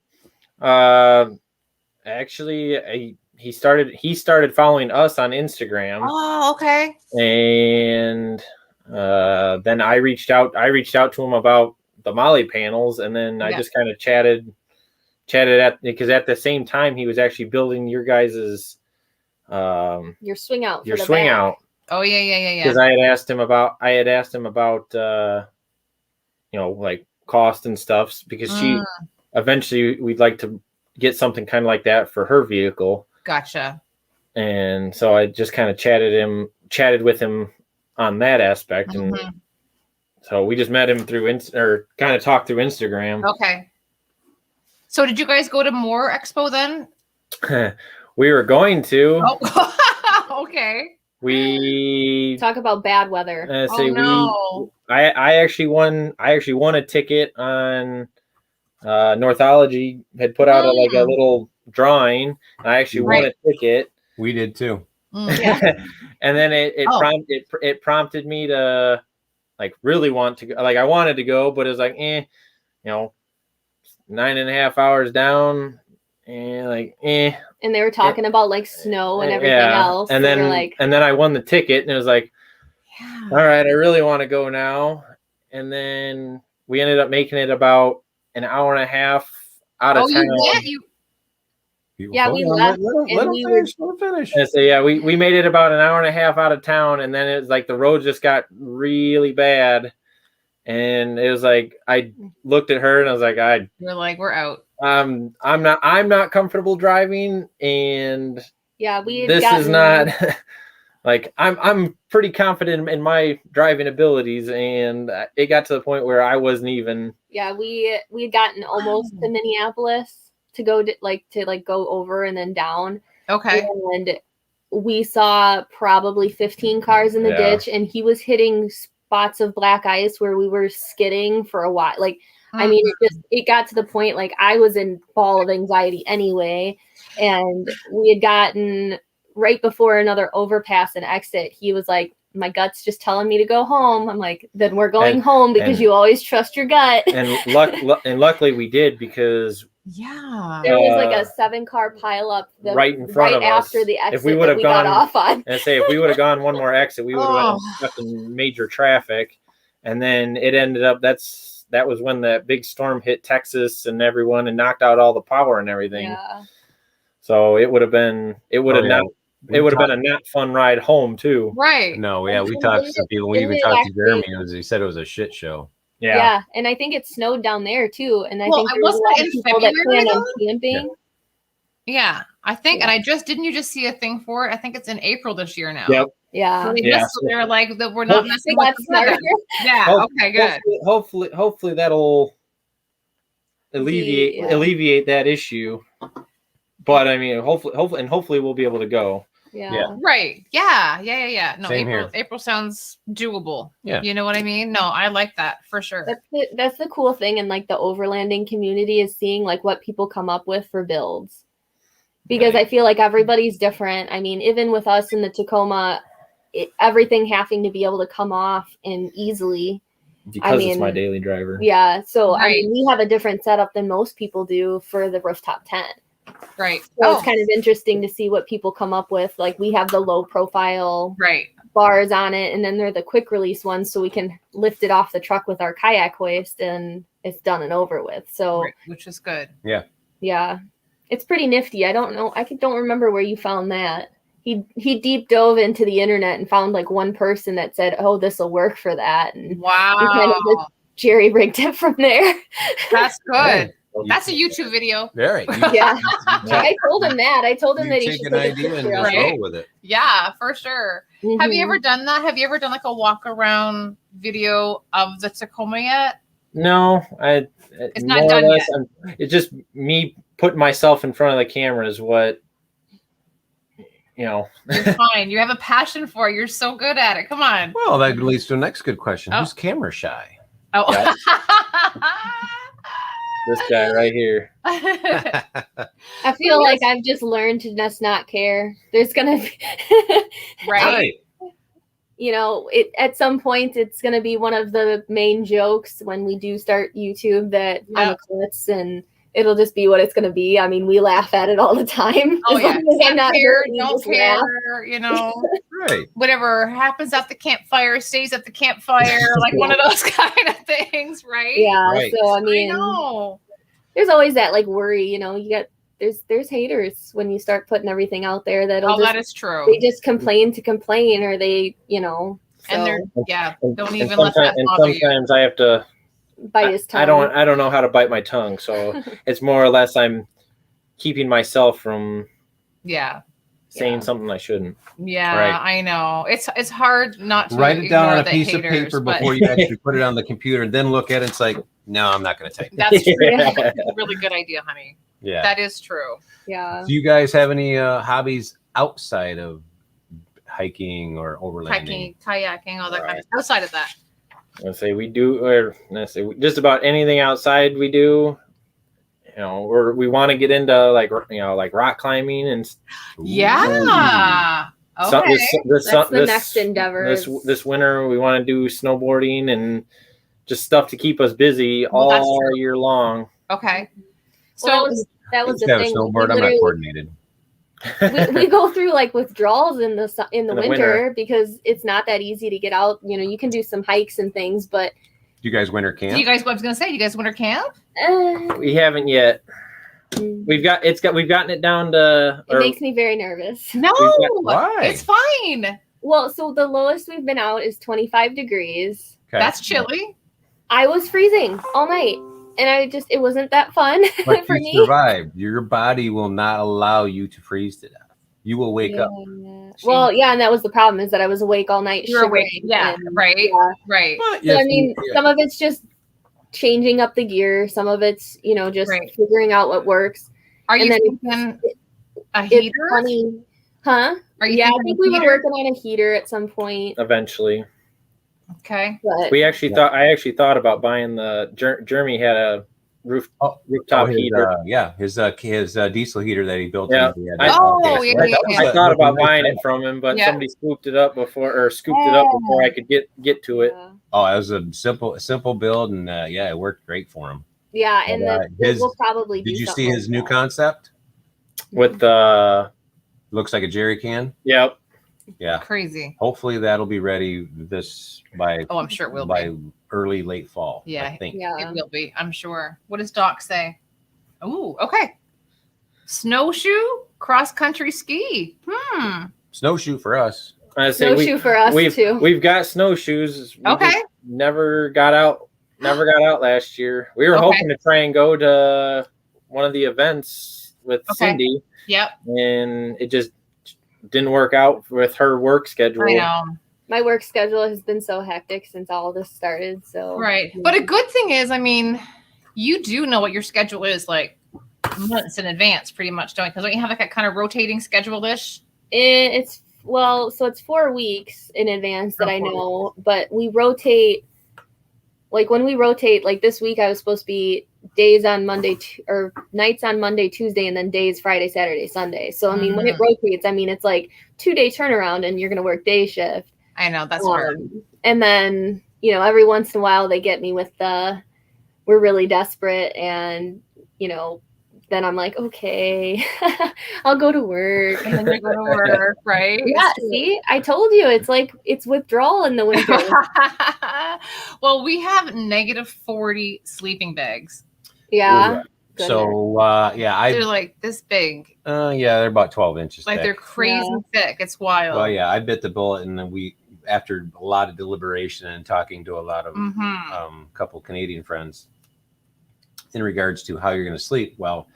Actually, he started following us on Instagram. Oh, okay. And then I reached out to him about the Molly panels, and then I just kind of chatted because at the same time he was actually building your guys's your swing out. Oh yeah. Because I had asked him about like cost and stuff, because she eventually we'd like to get something kind of like that for her vehicle. Gotcha. And so I just kind of chatted with him on that aspect, and so we just met him through kind of talked through Instagram. Okay. So did you guys go to more Expo then? We were going to. Okay. We Talk about bad weather. I actually won a ticket on Northology had put out a little drawing. I actually won a ticket. We did too. And then it prompted me to like really want to go. Like I wanted to go, but it was like 9.5 hours down, and And they were talking about like snow and everything else. And then I won the ticket, and it was like, all right, I really want to go now. And then we ended up making it about an hour and a half out of town. We left. Let them finish. And so we made it about an hour and a half out of town, and then it was like the road just got really bad. And it was like I looked at her and I was like, you're like, we're out. I'm not comfortable driving, and this is not like I'm pretty confident in my driving abilities, and it got to the point where I wasn't even. Yeah, we had gotten almost to Minneapolis to go go over and then down. Okay. And we saw probably 15 cars in the ditch, and he was hitting spots of black ice where we were skidding for a while. Like, I mean, it got to the point like I was in ball of anxiety anyway, and we had gotten right before another overpass and exit. He was like, my gut's just telling me to go home. I'm like, then we're going home because you always trust your gut. And luckily we did, because there was like a 7-car pileup right in front of us after the exit if we would have got off on. And if we would have gone one more exit, we would have stuck in major traffic. And then it ended up that was when that big storm hit Texas and everyone and knocked out all the power and everything. Yeah. So it would have been a not fun ride home too. Right. No, yeah, we talked to some people. We even talked to Jeremy, and he said it was a shit show. Yeah, and I think it snowed down there too. And I think there was a lot of people that planned on camping. Yeah, I think, and didn't you just see a thing for it? I think it's in April this year now. Yep. Yeah. So they're like that. We're not messing with the weather. Yeah. Okay. Good. Hopefully that'll alleviate that issue. But I mean, hopefully we'll be able to go. Yeah. Right. Yeah. No, Same here. April sounds doable. Yeah. You know what I mean? No, I like that for sure. That's the cool thing in like the overlanding community is seeing like what people come up with for builds. Because I feel like everybody's different. I mean, even with us in the Tacoma, everything having to be able to come off and easily. Because it's my daily driver. Yeah. So I mean, we have a different setup than most people do for the rooftop tent. Right. So it's kind of interesting to see what people come up with. Like we have the low profile bars on it, and then they're the quick release ones, so we can lift it off the truck with our kayak hoist and it's done and over with. So which is good. Yeah. It's pretty nifty. I don't know. I don't remember where you found that. He deep dove into the internet and found like one person that said, "Oh, this will work for that." And wow. Kind of just jerry rigged it from there. That's good. That's a YouTube video. Right. Yeah. I told him that. I told him that he should take an idea and just roll with it. Yeah, for sure. Mm-hmm. Have you ever done that? Have you ever done like a walk around video of the Tacoma yet? No, it's not done yet. It's just me putting myself in front of the camera is what, You're fine. You have a passion for it. You're so good at it. Come on. Well, that leads to the next good question. Who's camera shy? Oh. Yeah. This guy right here. I feel like I've just learned to just not care. There's gonna be right. At some point it's gonna be one of the main jokes when we do start YouTube that I'm a klutz, and it'll just be what it's gonna be. I mean, we laugh at it all the time. Oh yeah. I'm not care, don't care. Right. Whatever happens at the campfire stays at the campfire, like one of those kind of things, right? Yeah. Right. So I mean, there's always that like worry, you get there's haters when you start putting everything out there that is true. They just complain to complain, or they, So. And they're don't even let that bother you. Sometimes I have to bite his tongue. I don't know how to bite my tongue, so it's more or less I'm keeping myself from saying something I shouldn't. Yeah, right. I know. It's hard not to write it down on a piece haters, of paper before you actually put it on the computer, and then look at it. It's like, no, I'm not going to type that. That's true. That's a really good idea, honey. Yeah, that is true. Yeah. Do you guys have any hobbies outside of hiking or overlanding? Hiking, kayaking, all that kind of stuff. Outside of that. Let's say we do, or let's say just about anything outside we do. You know, or we want to get into like rock climbing and yeah. Okay. That's the next endeavor. This winter we want to do snowboarding and just stuff to keep us busy all year long. Okay. So that was the have thing. a snowboard. I'm not coordinated. we go through like withdrawals in the winter because it's not that easy to get out. You know, you can do some hikes and things, but Do you guys winter camp? I was gonna say, do you guys winter camp? We haven't yet. We've gotten it down to. It makes me very nervous. No, why? It's fine. Well, so the lowest we've been out is 25 degrees. Okay. That's chilly. I was freezing all night, and it wasn't that fun But for you me. survived. Your body will not allow you to freeze to death. You will wake up. Well, yeah, and that was the problem is that I was awake all night. You were awake. Yeah, right. Yeah. Right. So, I mean, some of it's just changing up the gear. Some of it's, just figuring out what works. Are you thinking a heater? It's funny. Huh? Are you I think we were working on a heater at some point. Eventually. Okay. But I actually thought about buying Jeremy had a rooftop heater. His diesel heater that he built. Yeah. I thought about buying it from him, but somebody scooped it up before I could get to it. Oh, it was a simple build, and it worked great for him. Yeah, and we'll probably. Did you see his new concept? With the looks like a jerry can. Yep. Yeah. Crazy. Hopefully that'll be ready by. Oh, I'm sure it will by be. early late fall. Yeah, I think. Yeah, it will be. I'm sure. What does Doc say? Oh, okay. Snowshoe, cross country ski. Snowshoe for us. Snowshoe for us too. We've got snowshoes. We never got out last year. We were hoping to try and go to one of the events with Cindy. Yep. And it just didn't work out with her work schedule. I know. My work schedule has been so hectic since all of this started. So right. But a good thing is, I mean, you do know what your schedule is like months in advance, pretty much, don't you? Because don't you have like a kind of rotating schedule-ish? It's 4 weeks in advance that I know, but we rotate. Like when we rotate, like this week, I was supposed to be days on Monday or nights on Monday, Tuesday, and then days Friday, Saturday, Sunday. So I mean, when it rotates, I mean it's like 2-day turnaround, and you're going to work day shift. I know that's hard. And then every once in a while they get me with we're really desperate, and then I'm like, okay, I'll go to work. And then you go to work, right? Yeah, see, I told you it's withdrawal in the winter. Well, we have -40 sleeping bags. Yeah. So they're like this big. They're about 12 inches. Like thick. they're crazy thick. It's wild. Well, I bit the bullet, and then after a lot of deliberation and talking to a lot of couple Canadian friends in regards to how you're going to sleep. Well,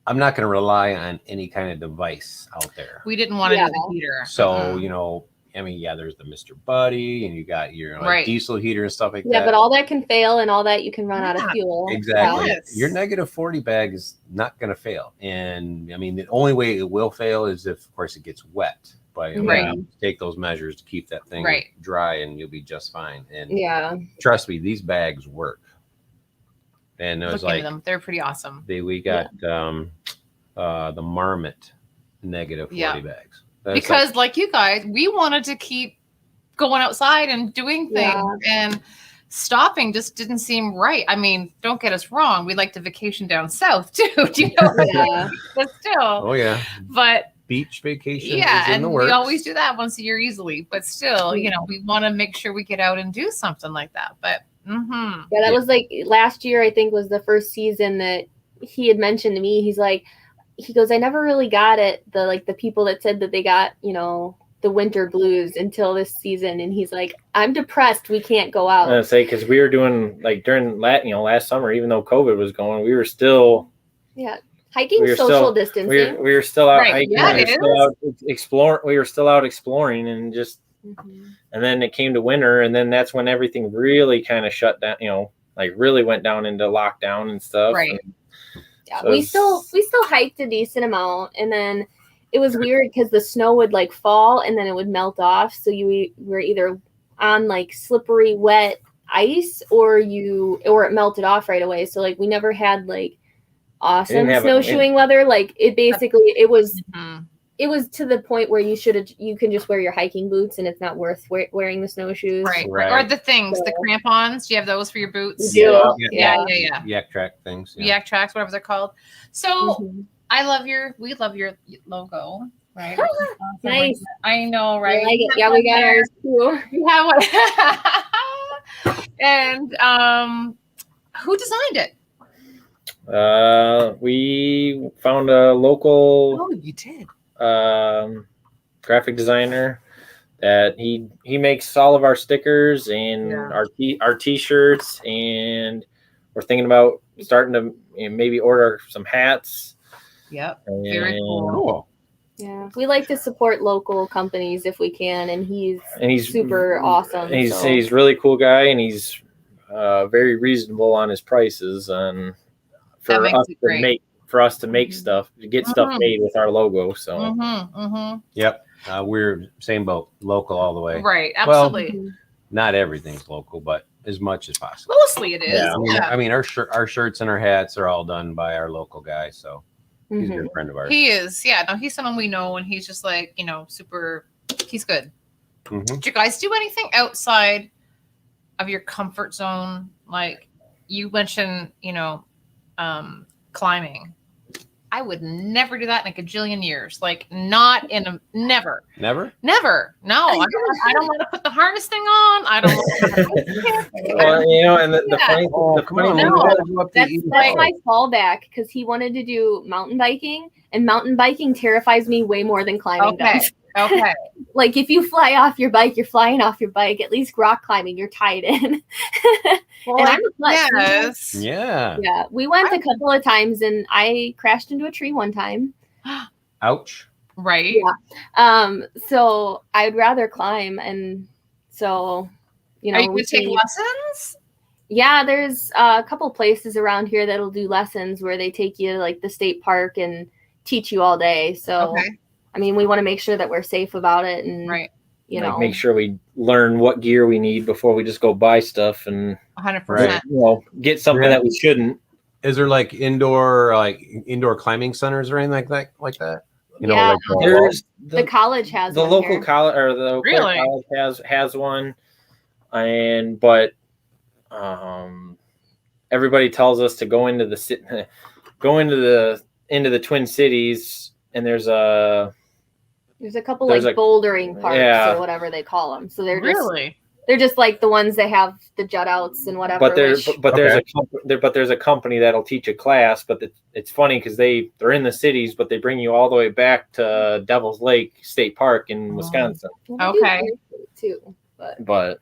I'm not going to rely on any kind of device out there. We didn't want to do the heater. So, there's the Mr. Buddy, and you got your diesel heater and stuff like that. Yeah, but all that can fail, and all that you can run out of fuel. Exactly. Yes. Your -40 bag is not going to fail. And I mean, the only way it will fail is if, of course, it gets wet. But take those measures to keep that thing dry, and you'll be just fine. And trust me, these bags work. And it was them. They're pretty awesome. We got the Marmot -40 bags. Because like you guys, we wanted to keep going outside and doing things, and stopping just didn't seem right. I mean, don't get us wrong. We like to vacation down south too. Do you know what I mean? But still. Oh yeah. But beach vacation. Yeah, and we always do that once a year easily. But still, we want to make sure we get out and do something like that. But yeah, that was like last year, I think, was the first season that he had mentioned to me. He goes, I never really got it. The people that said that they got, the winter blues until this season. And he's like, I'm depressed. We can't go out. I was gonna say, because we were doing during last summer, even though COVID was going, we were still hiking, social distancing. We were still out hiking. Yeah, We were still out exploring, and just and then it came to winter, and then that's when everything really kind of shut down. Really went down into lockdown and stuff. Right. Yeah, so we still hiked a decent amount, and then it was weird because the snow would like fall and then it would melt off. So you were either on like slippery, wet ice or it melted off right away. So like we never had like awesome snowshoeing weather. Like it basically it was to the point where you can just wear your hiking boots and it's not worth wearing the snowshoes. Right. Or the things, the crampons. Do you have those for your boots? Yeah. Yak track things. Yeah. Yak tracks, whatever they're called. So we love your logo. Right. Awesome. Nice. I know, right? I like it. Yeah, we got ours too. You have one. And who designed it? We found a local. Oh, you did. Graphic designer that he makes all of our stickers and our t-shirts, and we're thinking about starting to maybe order some hats. Yep. Very cool. Yeah, we like to support local companies if we can, and he's super awesome. And he's a really cool guy, and he's very reasonable on his prices, and for us to make stuff, to get stuff made with our logo. So yep, we're same boat, local all the way. Right, absolutely. Well, not everything's local, but as much as possible. Mostly it is. Yeah. I mean our shirts and our hats are all done by our local guy, so he's a good friend of ours. He is. Yeah, no, he's someone we know, and he's just like, super, he's good. Did you guys do anything outside of your comfort zone? Like you mentioned, climbing. I would never do that in a gajillion years. Like not in a never. Never? Never. No, I don't want to put the harness thing on. I don't want to. Well, and the funny that's my fallback, because he wanted to do mountain biking, and mountain biking terrifies me way more than climbing does. Okay. Like if you fly off your bike, you're flying off your bike. At least rock climbing, you're tied in. Well, and yes. Yeah. We went a couple of times, and I crashed into a tree one time. Ouch. Right. Yeah. So I'd rather climb, and so are you gonna take lessons? Yeah, there's a couple places around here that'll do lessons where they take you to like the state park and teach you all day. So. Okay. I mean, we want to make sure that we're safe about it, and make sure we learn what gear we need before we just go buy stuff and 100%. Get something that we shouldn't. Is there like indoor climbing centers or anything like that? There's the college has the local college, or the college has one, but everybody tells us to go into the Twin Cities, and there's a couple bouldering parks or whatever they call them. So they're just like the ones that have the jut outs and whatever. But there's a company that'll teach a class. But it's funny because they're in the cities, but they bring you all the way back to Devil's Lake State Park in Wisconsin. Okay. Too, but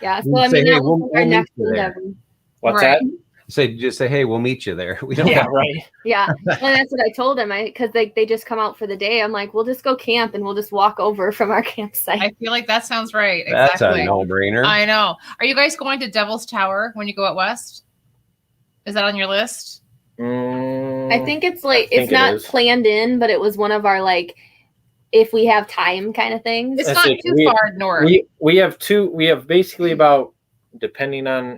yeah. So I mean, that was our next endeavor. What's that? Just say, hey, we'll meet you there. We don't. Yeah, right. Yeah, and that's what I told them. Because they just come out for the day. I'm like, we'll just go camp and we'll just walk over from our campsite. I feel like that sounds right. That's a no-brainer. I know. Are you guys going to Devil's Tower when you go out west? Is that on your list? I think it's not planned in, but it was one of our if we have time kind of things. It's not too far north. We have basically about, depending on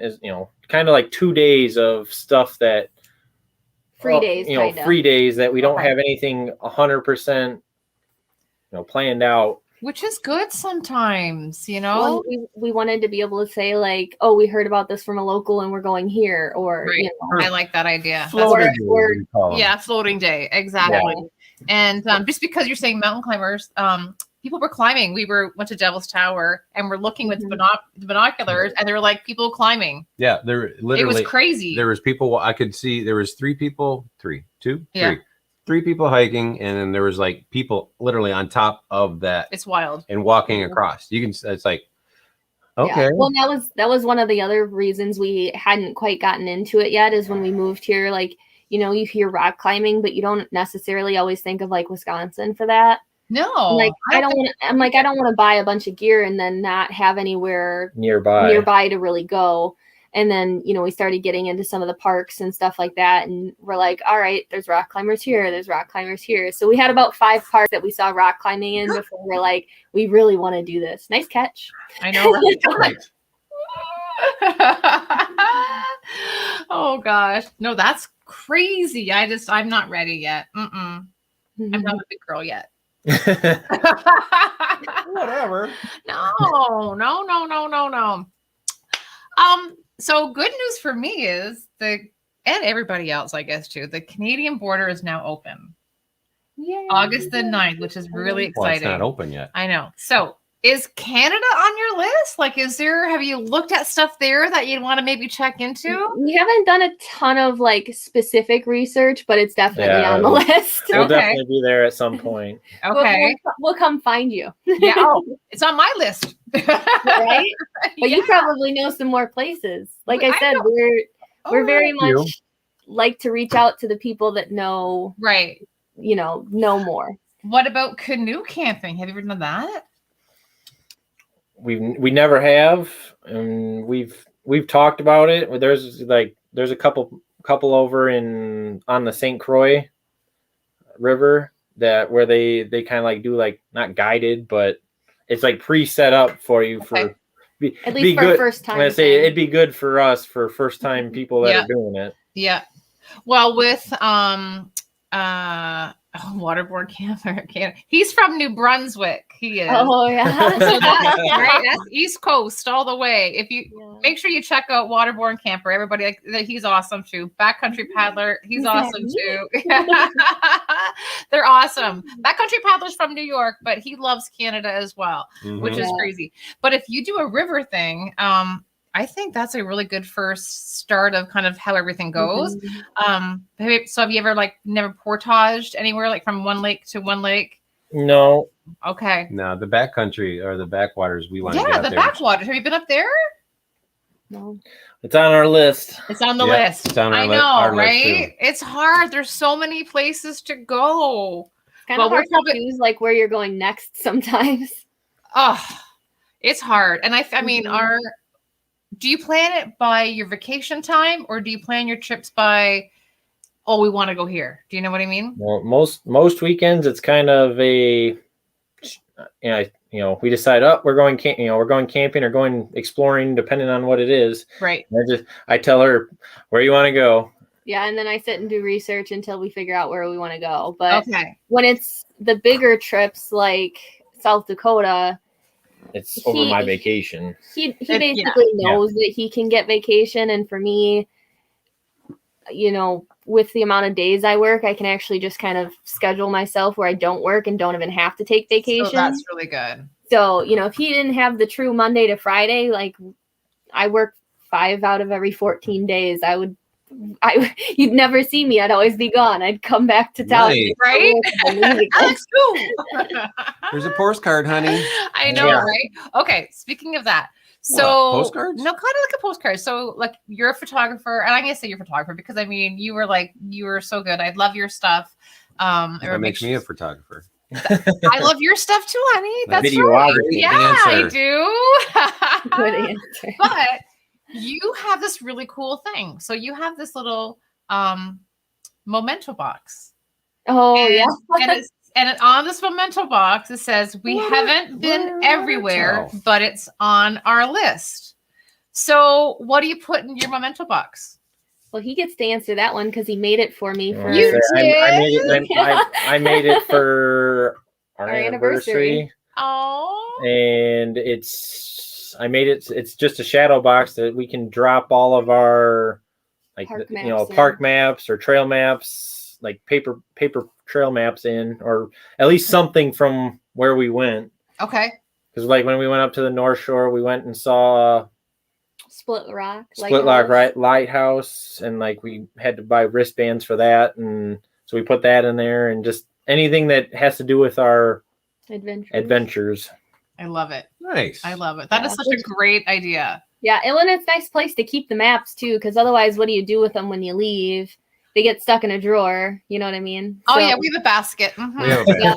kind of like 2 days of stuff that free days that we don't have anything 100% planned out, which is good sometimes. Well, we wanted to be able to say we heard about this from a local and we're going here, or I like that idea. Floating day, exactly. And just because you're saying mountain climbers, people were climbing. We went to Devil's Tower and we're looking with binoculars, and there were people climbing. Yeah, there literally. It was crazy. There was people. I could see there was three people hiking, and then there was people literally on top of that. It's wild. And walking across. You can. It's like, okay. Yeah. Well, that was one of the other reasons we hadn't quite gotten into it yet. Is when we moved here, you hear rock climbing, but you don't necessarily always think of Wisconsin for that. No, I don't want to buy a bunch of gear and then not have anywhere nearby to really go. And then, you know, we started getting into some of the parks and stuff like that. And we're like, all right, there's rock climbers here. There's rock climbers here. So we had about 5 parks that we saw rock climbing in before we're like, we really want to do this. Nice catch. I know, right? Oh gosh. No, that's crazy. I'm not ready yet. I'm not a big girl yet. Whatever. No. So good news for me is and everybody else, I guess too, the Canadian border is now open. Yay. August the 9th, which is really exciting. Well, it's not open yet. I know. So is Canada on your list? Like, have you looked at stuff there that you'd want to maybe check into? We haven't done a ton of like specific research, but it's definitely on the list. We'll definitely be there at some point. Okay. We'll come find you. Yeah. Oh, it's on my list. Right? But you probably know some more places. Like I said, we're very much like to reach out to the people that know, right? You know more. What about canoe camping? Have you ever done that? We never have, and we've talked about it. There's a couple over on the St. Croix River where they kind of like do like not guided, but it's like pre-set up for you for at least for first time. I'm gonna say it'd be good for us for first time people that are doing it. Yeah. Well, with waterboard camper. He's from New Brunswick. He is. Oh yeah. So that's East Coast all the way. If you make sure you check out Waterborne Camper, everybody, he's awesome too. Backcountry Paddler, he's awesome too. They're awesome. Backcountry Paddler's from New York, but he loves Canada as well, which is crazy. But if you do a river thing, I think that's a really good first start of kind of how everything goes. So have you ever never portaged anywhere from one lake to one lake? No. Okay. No, the backcountry or the backwaters we want to get Yeah, up the there. backwaters. Have you been up there? No. It's on our list. It's on the list. It's on I know, our right? It's hard. There's so many places to go. Kind of hard to choose where you're going next sometimes. Oh, it's hard. And I mean, do you plan it by your vacation time or do you plan your trips by, we want to go here? Do you know what I mean? Well, most weekends it's kind of a, we decide, we're going camping or going exploring, depending on what it is. Right. I tell her where you want to go. Yeah, and then I sit and do research until we figure out where we want to go. But when it's the bigger trips like South Dakota, it's over my vacation. He basically knows that he can get vacation. And for me, with the amount of days I work, I can actually just kind of schedule myself where I don't work and don't even have to take vacation. So that's really good. So, if he didn't have the true Monday to Friday, I work 5 out of every 14 days, you'd never see me. I'd always be gone. I'd come back to town. Right? Alex, there's a postcard, honey. I know, right? Okay. Speaking of that. So postcards? No, kind of like a postcard. So you're a photographer, and I'm gonna say you're a photographer because you were so good. I love your stuff. That makes me a photographer. I love your stuff too, honey. That's right. Yeah, I do. Good answer. But you have this really cool thing. So you have this little memento box. Oh, yeah. And on this memento box, it says, we haven't been everywhere, but it's on our list. So what do you put in your memento box? Well, he gets to answer that one because he made it for me. You did? I made it for our anniversary. Oh. And I made it. It's just a shadow box that we can drop all of our park maps or trail maps, paper trail maps in, or at least something from where we went. Okay. Because when we went up to the North Shore, we went and saw Split Rock Lighthouse, and we had to buy wristbands for that, and so we put that in there, and just anything that has to do with our adventures. I love it. Nice. I love it. That is such a great idea. Yeah, and it's a nice place to keep the maps too, because otherwise, what do you do with them when you leave? they get stuck in a drawer. You know what I mean? Oh So, yeah, we have a basket. Mhm. We have a yeah,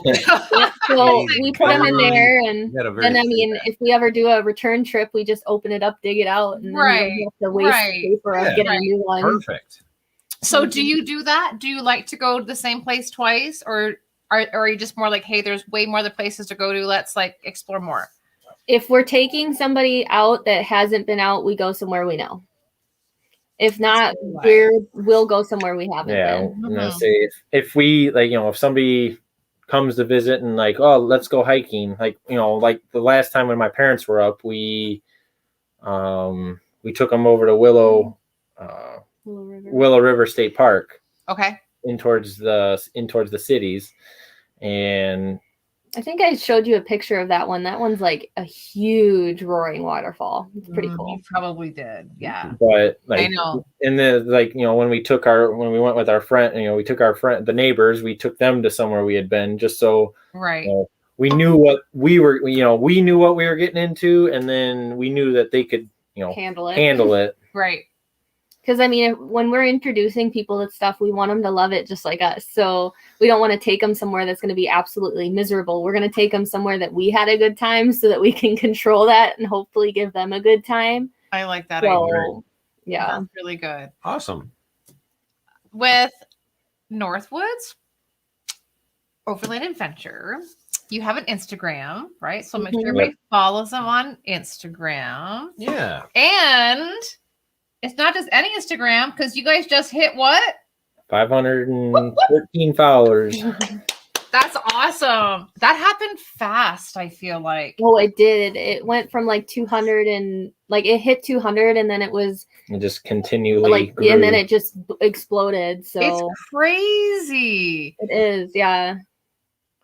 so we put them in there, and You got a very then I big mean, bag. if we ever do a return trip, we just open it up, dig it out, and then we Right, don't have to waste right. the paper of Yeah. getting a new one. Perfect. So do you do that? Do you like to go to the same place twice, or are you just more like, hey, there's way more other places to go to, let's like explore more? If we're taking somebody out that hasn't been out, we go somewhere we know. If not, we'll go somewhere we haven't been. I'm gonna say if we like, if somebody comes to visit and like, oh, let's go hiking, like, like the last time when my parents were up, we took them over to Willow River State Park. Okay. In towards the cities, and I think I showed you a picture of that one. That one's like a huge roaring waterfall. It's pretty cool. You probably did, yeah. But like, I know. And then like, when we went with our friend, we took the neighbors, we took them to somewhere we had been, just so right. We knew what we were, we knew what we were getting into, and then we knew that they could, handle it. Right. Because I mean, when we're introducing people to stuff, we want them to love it just like us. So we don't want to take them somewhere that's going to be absolutely miserable. We're going to take them somewhere that we had a good time, so that we can control that and hopefully give them a good time. I like that. So, yeah, that's really good. Awesome. With Northwoods Overland Adventure, you have an Instagram, right? So make sure everybody follows them on Instagram. Yeah. And it's not just any Instagram, because you guys just hit what? 513 followers. That's awesome. That happened fast, I feel like. Oh, it did. It went from like 200 and like it hit 200, and then it was just continually grew. And then it just exploded. So it's crazy. It is, yeah.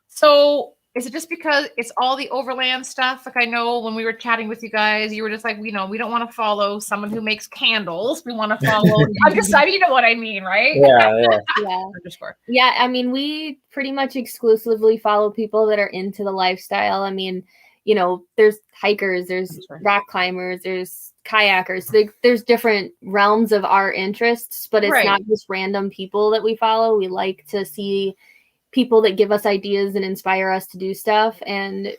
So is it just because it's all the overland stuff? Like, I know when we were chatting with you guys, you were just like, we don't want to follow someone who makes candles. We want to follow. You know what I mean, right? Yeah. Underscore. Yeah, I mean, we pretty much exclusively follow people that are into the lifestyle. I mean, there's hikers, there's rock climbers, there's kayakers. There's different realms of our interests, but it's not just random people that we follow. We like to see people that give us ideas and inspire us to do stuff. And,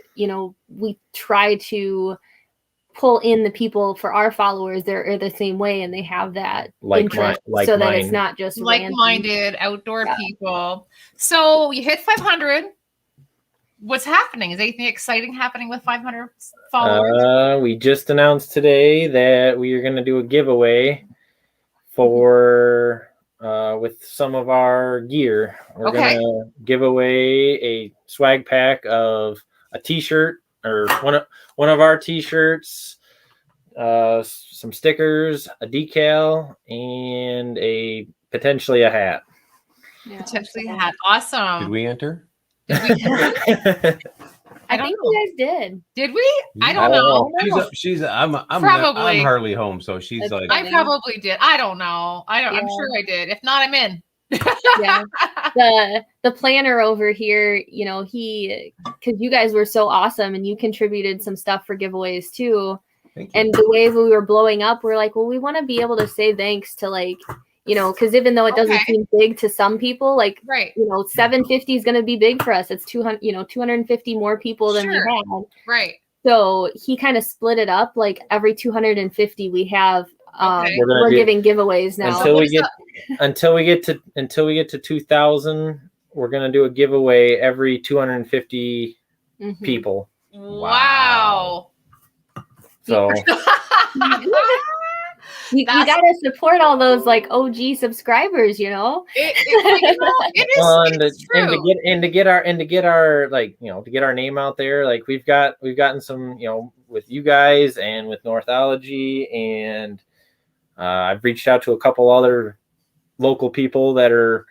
we try to pull in the people for our followers that are the same way, and they have that interest, so that it's not just like-minded outdoor people. So you hit 500. What's happening? Is anything exciting happening with 500 followers? We just announced today that we are going to do a giveaway for with some of our gear. We're going to give away a swag pack of a t-shirt, or one of our t-shirts, some stickers, a decal, and potentially a hat. Yeah. Potentially a hat. Awesome. Did we enter? I think you guys did. Did we? I don't know. I'm Probably. I'm hardly home, so she's That's like, I probably did. I don't know. I'm sure I did. If not, I'm in. Yeah. The planner over here, because you guys were so awesome and you contributed some stuff for giveaways too. And the way we were blowing up, we're like, well, we want to be able to say thanks to, like, because even though it doesn't seem big to some people, like, 750 is going to be big for us. It's 250 more people than we had. Right. So he kind of split it up. Like every 250 we have, we're giving giveaways now. Until we get to 2,000, we're going to do a giveaway every 250 people. Wow. So you got to support all those like OG subscribers, It is true. And to get our like, to get our name out there, like we've gotten some, with you guys and with Northology, and I've reached out to a couple other local people that are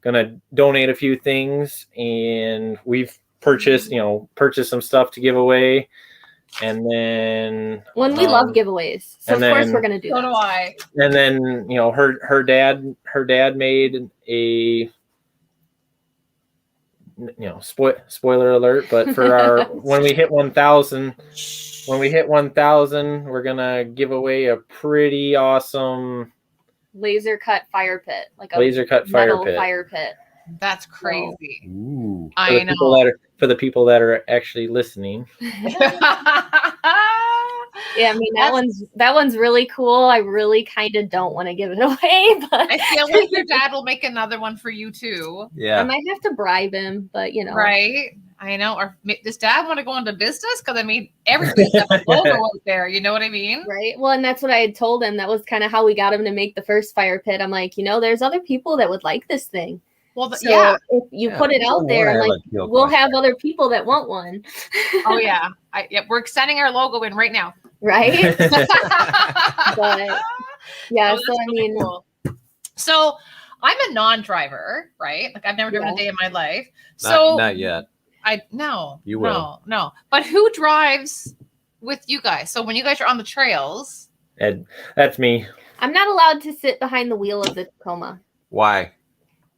gonna donate a few things, and we've purchased some stuff to give away. And then we love giveaways, so of course we're gonna do that. So do I. And then her dad made a spoiler alert, but for our when we hit 1,000, we're gonna give away a pretty awesome laser cut fire pit, like a laser cut fire pit. That's crazy. Ooh. I know. For the people that are actually listening. Yeah, I mean that one's really cool. I really kind of don't want to give it away, but I feel like your dad will make another one for you too. Yeah. I might have to bribe him, but right? I know. Or does dad want to go into business? Because I mean, everybody's got a logo out there. You know what I mean? Right. Well, and that's what I had told him. That was kind of how we got him to make the first fire pit. I'm like, there's other people that would like this thing. Well, so if you put it out there, I'm like, we'll have other people that want one. Oh yeah, we're sending our logo in right now. Right. But yeah, so I mean, cool. So I'm a non-driver, right? Like I've never driven a day in my life. So not yet. You will. No. But who drives with you guys? So when you guys are on the trails, Ed, that's me. I'm not allowed to sit behind the wheel of the Tacoma. Why?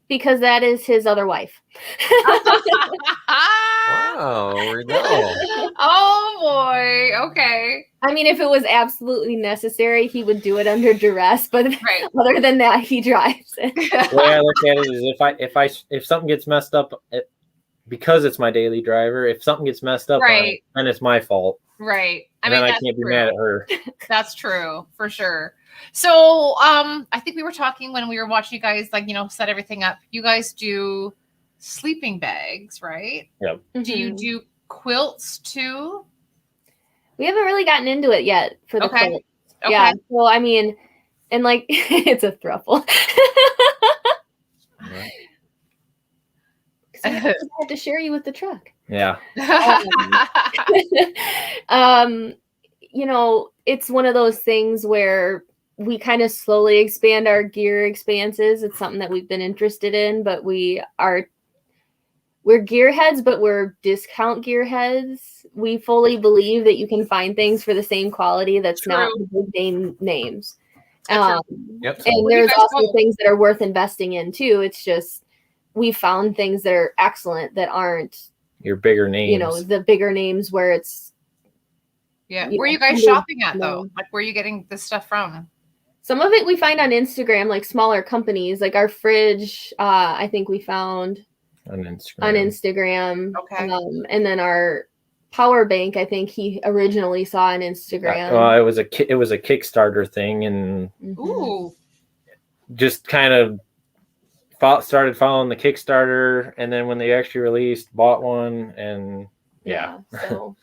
Because that is his other wife. Wow, there we go. Oh boy. Okay. I mean, if it was absolutely necessary, he would do it under duress. But other than that, he drives it. The way I look at it is, if something gets messed up, because it's my daily driver, if something gets messed up, then it's my fault. Right. I can't be mad at her. That's true for sure. So, I think we were talking when we were watching you guys, set everything up. You guys do sleeping bags, right? Yep. Mm-hmm. Do you do quilts too? We haven't really gotten into it yet for the quilts. Okay. Yeah. So, I mean, and it's a throuple. I have to share you with the truck. Yeah. It's one of those things where we kind of slowly expand our gear expanses. It's something that we've been interested in, but we're gearheads, but we're discount gearheads. We fully believe that you can find things for the same quality that's not the big names. Yep. And there's also things that are worth investing in too. It's just we found things that are excellent that aren't your bigger names. The bigger names where it's where are you guys shopping at though? Like where are you getting this stuff from? Some of it we find on Instagram, like smaller companies, like our fridge. I think we found on Instagram. Okay. And then our power bank, I think he originally saw on Instagram. It was a Kickstarter thing, and just kind of started following the Kickstarter, and then when they actually released, bought one, and So,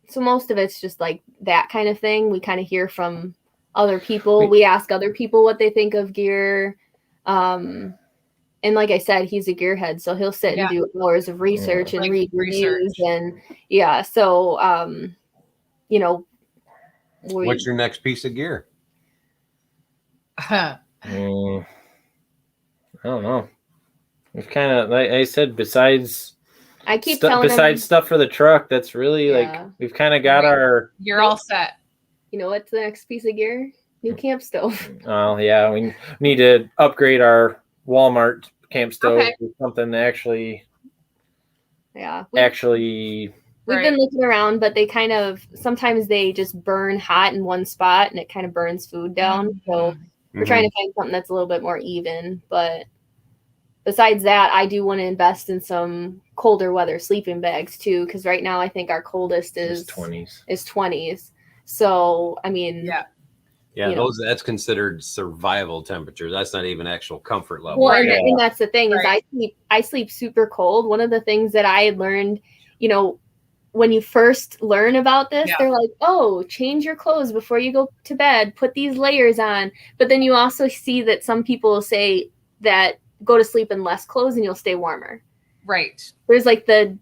so most of it's just like that kind of thing. We kind of hear from other people. We ask other people what they think of gear. And like I said, he's a gearhead, so he'll sit and do hours of research and read reviews. And so, what's your next piece of gear? I don't know. We've kind of, like I said, besides stuff for the truck, that's really we've kind of got our. You're all set. You know what's the next piece of gear? New camp stove. Oh yeah, we need to upgrade our Walmart camp stove with something that actually. Yeah. We've been looking around, but they sometimes they just burn hot in one spot and it kind of burns food down. So we're trying to find something that's a little bit more even. But besides that, I do want to invest in some colder weather sleeping bags too, because right now I think our coldest is 20s. So I mean, that's considered survival temperature. That's not even actual comfort level. Well, and that's the thing is I sleep super cold. One of the things that I had learned, when you first learn about this, they're like, oh, change your clothes before you go to bed, put these layers on. But then you also see that some people say that go to sleep in less clothes and you'll stay warmer. Right. There's like the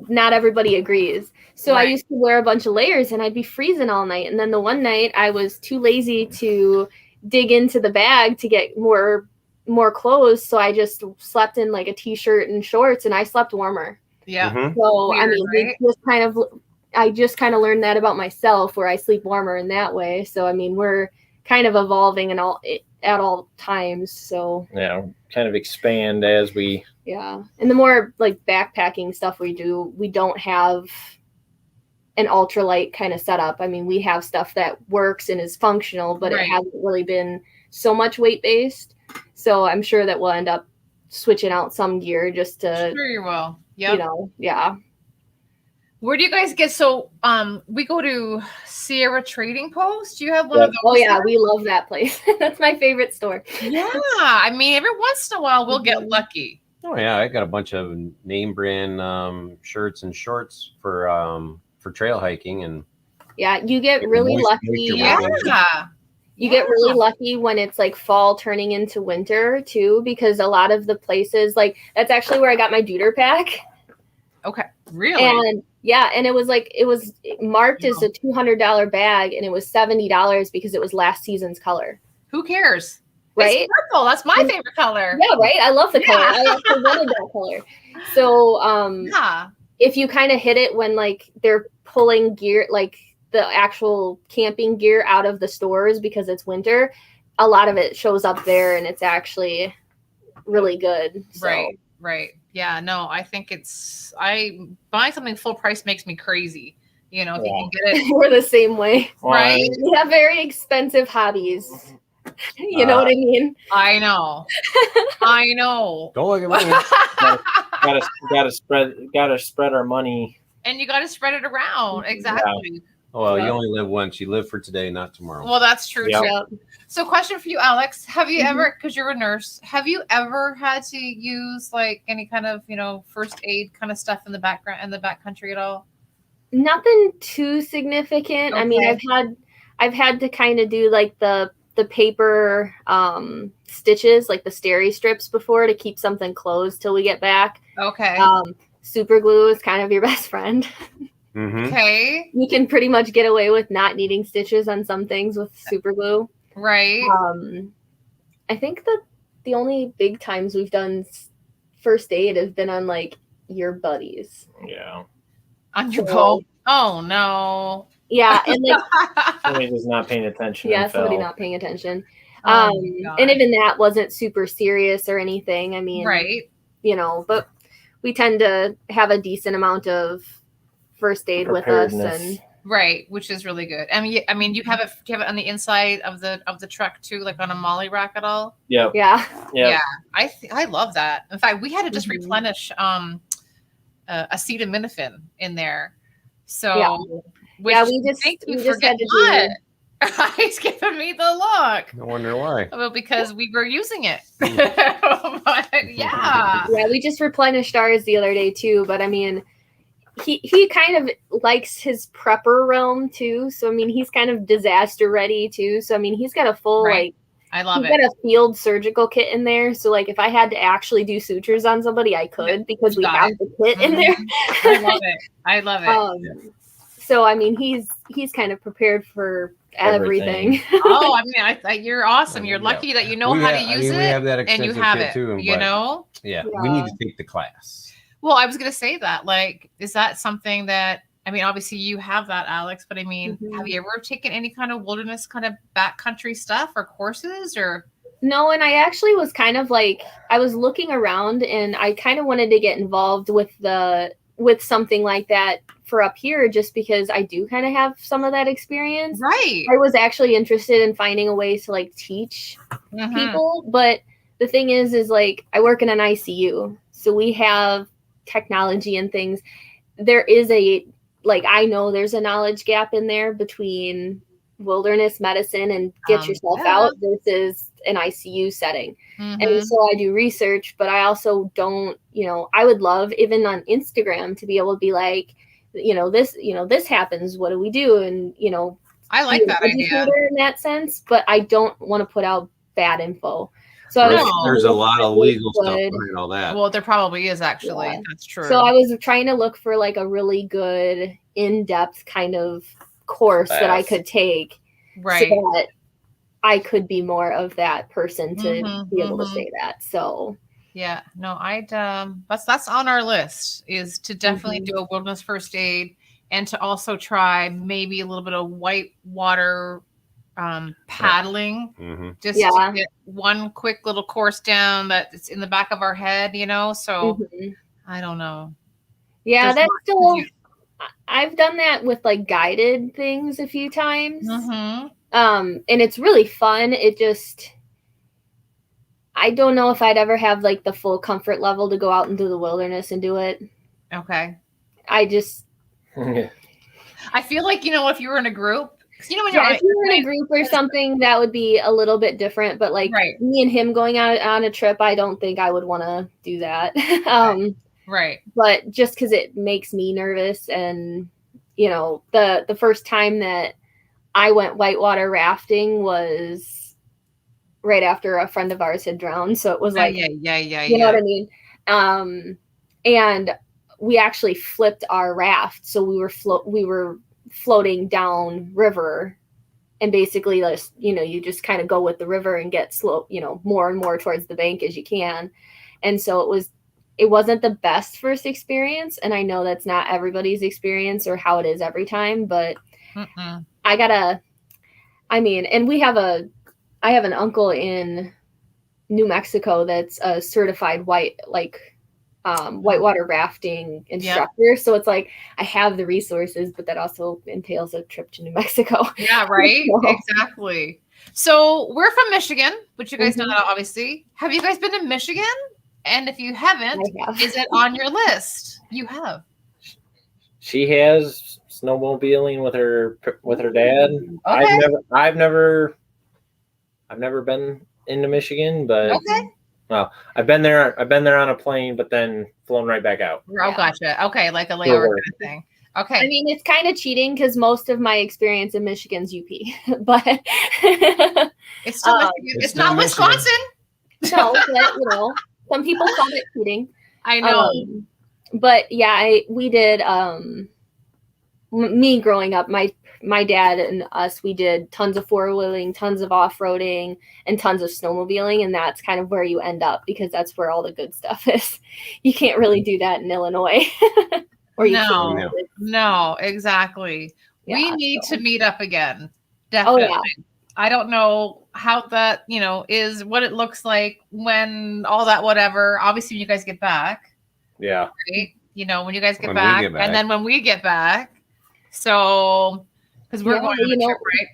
not everybody agrees. So I used to wear a bunch of layers and I'd be freezing all night. And then the one night I was too lazy to dig into the bag to get more clothes. So I just slept in like a t-shirt and shorts and I slept warmer. Yeah. So I mean, I just kind of learned that about myself where I sleep warmer in that way. So I mean, we're kind of evolving at all times. So kind of expand as we. Yeah. And the more like backpacking stuff we do, we don't have an ultralight kind of setup. I mean, we have stuff that works and is functional, but it hasn't really been so much weight based. So I'm sure that we'll end up switching out some gear just to. Sure, you will. Yep. Yeah. Where do you guys get? So, we go to Sierra Trading Post. Do you have one of those? Oh yeah, we love that place. That's my favorite store. Yeah, I mean, every once in a while we'll get lucky. Oh yeah, I got a bunch of name brand shirts and shorts for trail hiking, and you get really lucky. You get really lucky when it's like fall turning into winter too, because a lot of the places, like that's actually where I got my Duder pack. Okay, really? And and it was marked as a $200 bag, and it was $70 because it was last season's color. Who cares? Right? It's purple. That's my favorite color. Yeah, right. I love the color. I actually wanted that color. So, if you kind of hit it when like they're pulling gear, like the actual camping gear out of the stores because it's winter, a lot of it shows up there, and it's actually really good. So. Right. Yeah, no, I think buying something full price makes me crazy. If you can get it. We're the same way. Right? We have very expensive hobbies. You know what I mean? I know. Don't look at me. Gotta spread our money. And you got to spread it around. Exactly. Yeah. Well, you only live once. You live for today, not tomorrow. Well, that's true too. So, question for you, Alex: have you ever, because you're a nurse, have you ever had to use like any kind of first aid kind of stuff in the backcountry at all? Nothing too significant. Okay. I mean, I've had to kind of do like the paper stitches, like the steri strips before to keep something closed till we get back. Okay. Super glue is kind of your best friend. Mm-hmm. Okay. You can pretty much get away with not needing stitches on some things with super glue. Right. I think that the only big times we've done first aid has been on like your buddies. Yeah. On your boat. Oh no. Yeah, and like somebody was not paying attention. Yeah, somebody not paying attention. And even that wasn't super serious or anything. I mean, right. But we tend to have a decent amount of first aid with us, and right, which is really good. I mean, you have it on the inside of the truck too, like on a molly rack at all. Yeah. I love that. In fact, we had to just replenish acetaminophen in there. So we just had to do. He's giving me the look. I wonder why. Well, because we were using it. But we just replenished ours the other day too. But I mean, he kind of likes his prepper realm too. So I mean, he's kind of disaster ready too. So I mean, he's got a full I love it. Got a field surgical kit in there. So like, if I had to actually do sutures on somebody, I could because we have the kit in there. I love it. So I mean, he's kind of prepared for everything. Oh, I mean, you're awesome. You're lucky that you know how to use it. We have that and you have it too. Yeah, we need to take the class. Well, I was going to say that. Like, is that something that? I mean, obviously you have that, Alex. But I mean, have you ever taken any kind of wilderness, kind of backcountry stuff or courses or? No, and I actually was kind of like I was looking around, and I kind of wanted to get involved with something like that for up here, just because I do kind of have some of that experience. Right. I was actually interested in finding a way to like teach people, but the thing is like I work in an ICU, so we have technology and things. There is I know there's a knowledge gap in there between wilderness medicine and get yourself out versus an ICU setting. And so I do research, but I also don't, I would love even on Instagram to be able to be like, this happens. What do we do? And, I like that idea in that sense, but I don't want to put out bad info. So there's a lot of legal stuff behind all that. Well, there probably is actually. Yeah. That's true. So I was trying to look for like a really good in-depth kind of course that I could take, right? So that I could be more of that person to be able to say that. So yeah, no, that's on our list, is to definitely do a wilderness first aid, and to also try maybe a little bit of white water paddling, just to get one quick little course down that it's in the back of our head, so I don't know. Yeah, I've done that with like guided things a few times. Mm-hmm. And it's really fun. I don't know if I'd ever have like the full comfort level to go out into the wilderness and do it. Okay. I feel like, if you were in a group, when you're if you were in a group or something, that would be a little bit different. But like me and him going out on a trip, I don't think I would want to do that. Right. But just because it makes me nervous, and the first time that I went whitewater rafting was right after a friend of ours had drowned. So it was like, you know what I mean? And we actually flipped our raft. So we were floating down river, and basically you just kind of go with the river and get slow, more and more towards the bank as you can. And so it wasn't the best first experience. And I know that's not everybody's experience or how it is every time, but and I have an uncle in New Mexico that's a certified whitewater rafting instructor. Yep. So it's like I have the resources, but that also entails a trip to New Mexico. Yeah, right. Exactly. So we're from Michigan, which you guys know that obviously. Have you guys been to Michigan? And if you haven't, is it on your list? You have. She has snowmobiling with her dad. Okay. I've never been into Michigan, but well, I've been there on a plane, but then flown right back out. Oh, gotcha. Okay, like a layover kind of thing. Okay. I mean, it's kind of cheating because most of my experience in Michigan's UP, but it's still Michigan. It's not Wisconsin. No, but some people call it cheating. I know. But yeah, we did. Me growing up, my dad and us, we did tons of four-wheeling, tons of off-roading, and tons of snowmobiling, and that's kind of where you end up because that's where all the good stuff is. You can't really do that in Illinois. No, exactly. Yeah, we need to meet up again. Definitely. Oh, yeah. I don't know how that, is what it looks like when all that whatever. Obviously, when you guys get back. Yeah. Right? When you guys get back, and then when we get back. So, because we're going on a trip, right?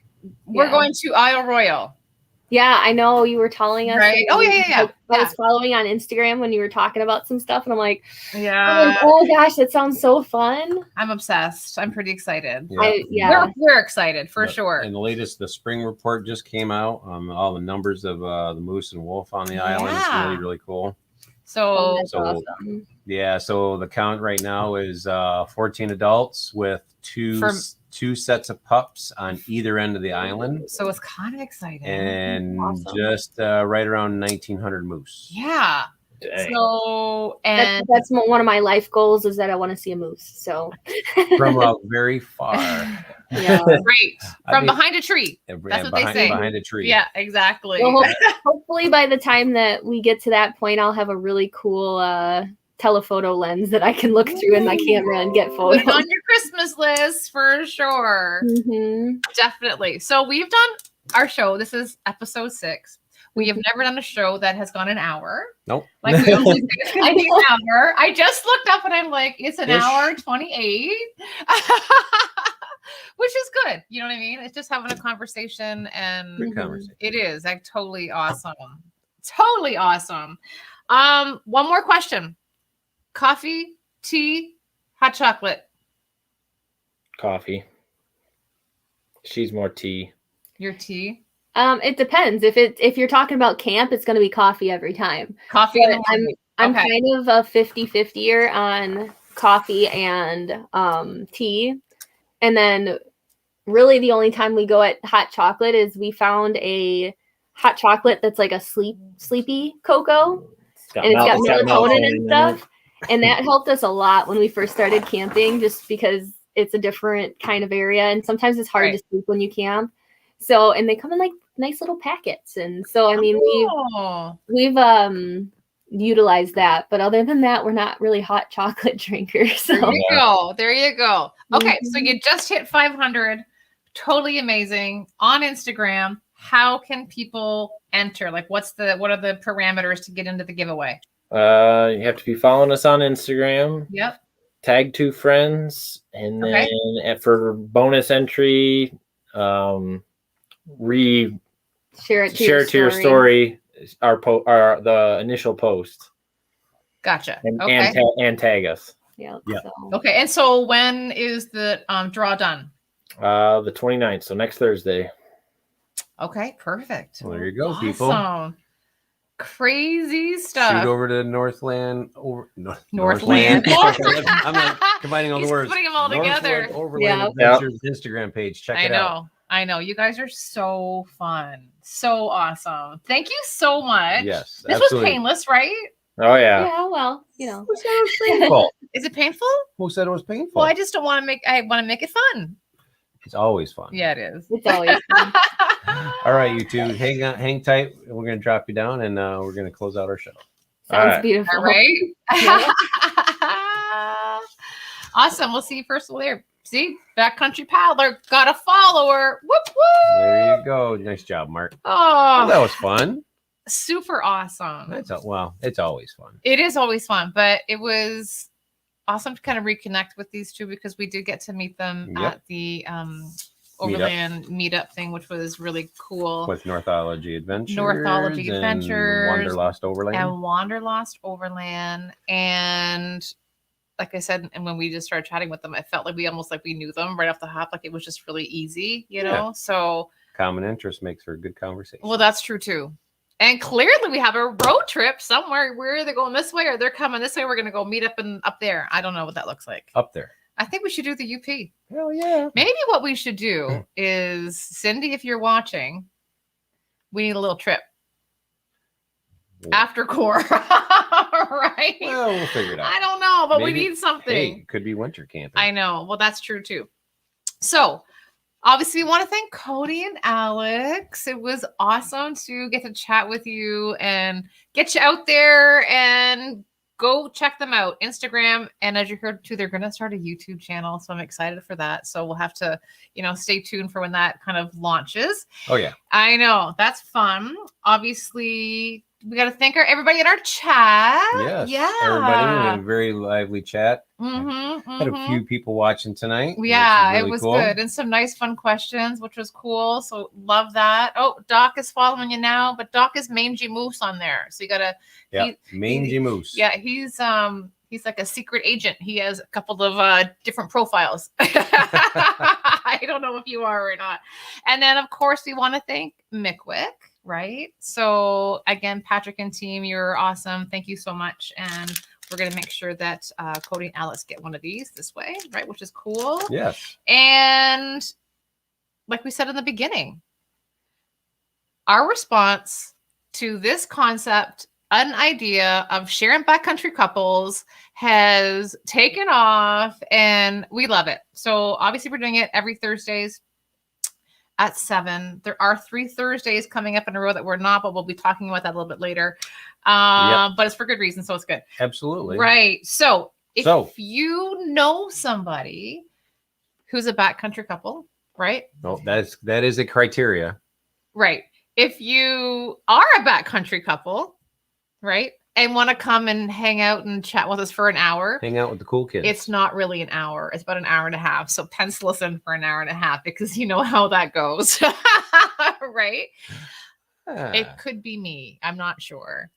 We're going to Isle Royale. Yeah, I know you were telling us. Right. Oh, yeah. I was following on Instagram when you were talking about some stuff, and I'm like, yeah. Oh gosh, that sounds so fun. I'm obsessed. I'm pretty excited. Yeah. We're excited for sure. And the spring report just came out. All the numbers of the moose and wolf on the island. It's really, really cool. So awesome. Yeah. So the count right now is 14 adults with two sets of pups on either end of the island. So it's kind of exciting. And just right around 1,900 moose. Yeah. Dang. So, and that's one of my life goals is that I want to see a moose. So from very far. Yeah. Great. From behind a tree. That's what they say. Behind a tree. Yeah, exactly. Well, hopefully by the time that we get to that point, I'll have a really cool telephoto lens that I can look through in my camera and get photos. Put it on your Christmas list for sure. Mm-hmm. Definitely. So we've done our show. This is episode 6. We have never done a show that has gone an hour. Nope. Like we only think it's going to be an hour. I just looked up and I'm like, it's an hour 28, which is good. You know what I mean? It's just having a conversation, and good conversation. It is like totally awesome. Totally awesome. One more question. Coffee, tea, hot chocolate? Coffee. She's more tea. Your tea? It depends. If you're talking about camp, it's going to be coffee every time. Coffee. I'm kind of a 50-50er on coffee and tea. And then really the only time we go at hot chocolate is we found a hot chocolate that's like a sleepy cocoa. And it's got melatonin and stuff. And that helped us a lot when we first started camping, just because it's a different kind of area. And sometimes it's hard to sleep when you camp. So, and they come in like nice little packets. And so, I mean, we've utilized that. But other than that, we're not really hot chocolate drinkers. So. There you go. Okay. So you just hit 500. Totally amazing. On Instagram, how can people enter? Like what are the parameters to get into the giveaway? You have to be following us on Instagram. Yep. tag 2 friends, and then for bonus entry, share it to your story. The initial post. Gotcha. And tag us. Yeah. So. Okay. And so when is the draw done? The 29th. So next Thursday. Okay. Perfect. Well, there you go, people. Crazy stuff. Shoot over to Northland. Northland. I'm like combining all the words. Putting them all together. Overland Adventures Instagram page. Check it out. I know. You guys are so fun. So awesome. Thank you so much. Yes. This was painless, right? Oh yeah. Yeah, well, you know. Who said it was painful? Is it painful? Who said it was painful? Well, I just don't want to make it fun. It's always fun. Yeah, it is. It's always fun. All right, you two, hang tight. We're gonna drop you down, and we're gonna close out our show. Sounds beautiful. All right. Yeah. Awesome. We'll see you first there. See, Backcountry Paddler got a follower. Whoop whoop. There you go. Nice job, Mark. Oh, that was fun. Super awesome. It's always fun. It is always fun, but it was awesome to kind of reconnect with these two because we did get to meet them at the Overland meetup thing, which was really cool. With Northology Adventures. And Wanderlost Overland. And like I said, and when we just started chatting with them, I felt like we knew them right off the hop. Like it was just really easy, you know? So common interest makes for a good conversation. Well, that's true too. And clearly we have a road trip somewhere. We're either going this way or they're coming this way. We're going to go meet up there. I don't know what that looks like. Up there. I think we should do the UP. Hell yeah. Maybe what we should do is, Cindy, if you're watching, we need a little trip. After core. Right? Well, we'll figure it out. I don't know, but we need something. Hey, it could be winter camping. I know. Well, that's true too. So obviously, we want to thank Cody and Alex. It was awesome to get to chat with you and get you out there and go check them out. Instagram. And as you heard too, they're going to start a YouTube channel. So I'm excited for that. So we'll have to, stay tuned for when that kind of launches. Oh, yeah. I know. That's fun. Obviously, we got to thank everybody in our chat. Yes. Yeah. Everybody in a very lively chat. Had a few people watching tonight. Yeah, really it was cool. Good. And some nice, fun questions, which was cool. So love that. Oh, Doc is following you now, but Doc is Mangy Moose on there. So you got to. Yeah, Mangy Moose. Yeah, he's like a secret agent. He has a couple of different profiles. I don't know if you are or not. And then, of course, we want to thank Mickwick. Right. So again, Patrick and team, you're awesome. Thank you so much. And we're going to make sure that Cody and Alex get one of these this way, right? Which is cool. Yes. And like we said in the beginning, our response to this concept, an idea of sharing backcountry couples has taken off and we love it. So obviously we're doing it every Thursdays at 7. There are 3 Thursdays coming up in a row that we're not, but we'll be talking about that a little bit later. But it's for good reason, so it's good. Absolutely. Right. So if you know somebody who's a backcountry couple, right? No, that is a criteria. Right. If you are a backcountry couple, right, and want to come and hang out and chat with us for an hour. Hang out with the cool kids. It's not really an hour. It's about an hour and a half. So pencil us in for an hour and a half because you know how that goes. Right? It could be me. I'm not sure.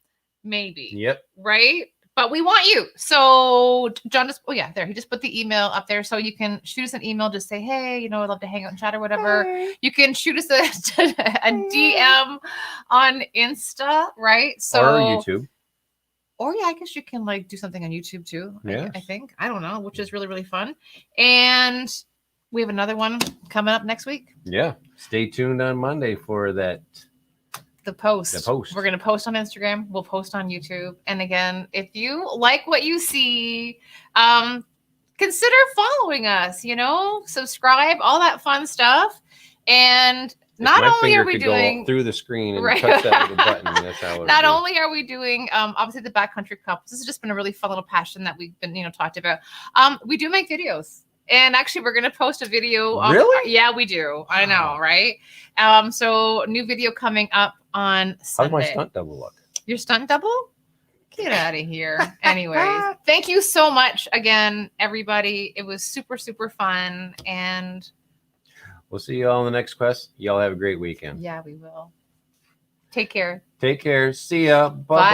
Maybe. Yep. Right? But we want you. So John just, he just put the email up there. So you can shoot us an email. Just say, hey, I'd love to hang out and chat or whatever. Hey. You can shoot us a DM on Insta, right? So or YouTube. Or I guess you can do something on YouTube too. Yes. I think. I don't know, which is really, really fun. And we have another one coming up next week. Yeah. Stay tuned on Monday for that. The post. We're going to post on Instagram. We'll post on YouTube. And again, if you like what you see, consider following us, subscribe, all that fun stuff. And not only are we doing go through the screen and touch that little button. That's how not only are we doing obviously the backcountry couples. This has just been a really fun little passion that we've been talked about. We do make videos, and actually we're going to post a video. Really? Yeah, we do. I know, right? So new video coming up on Sunday. How's my stunt double look? Your stunt double? Get out of here. Anyways, thank you so much again, everybody. It was super, super fun. And we'll see you all in the next quest. Y'all have a great weekend. yeah, we will. Take care. Take care. See ya. Bye-bye. Bye.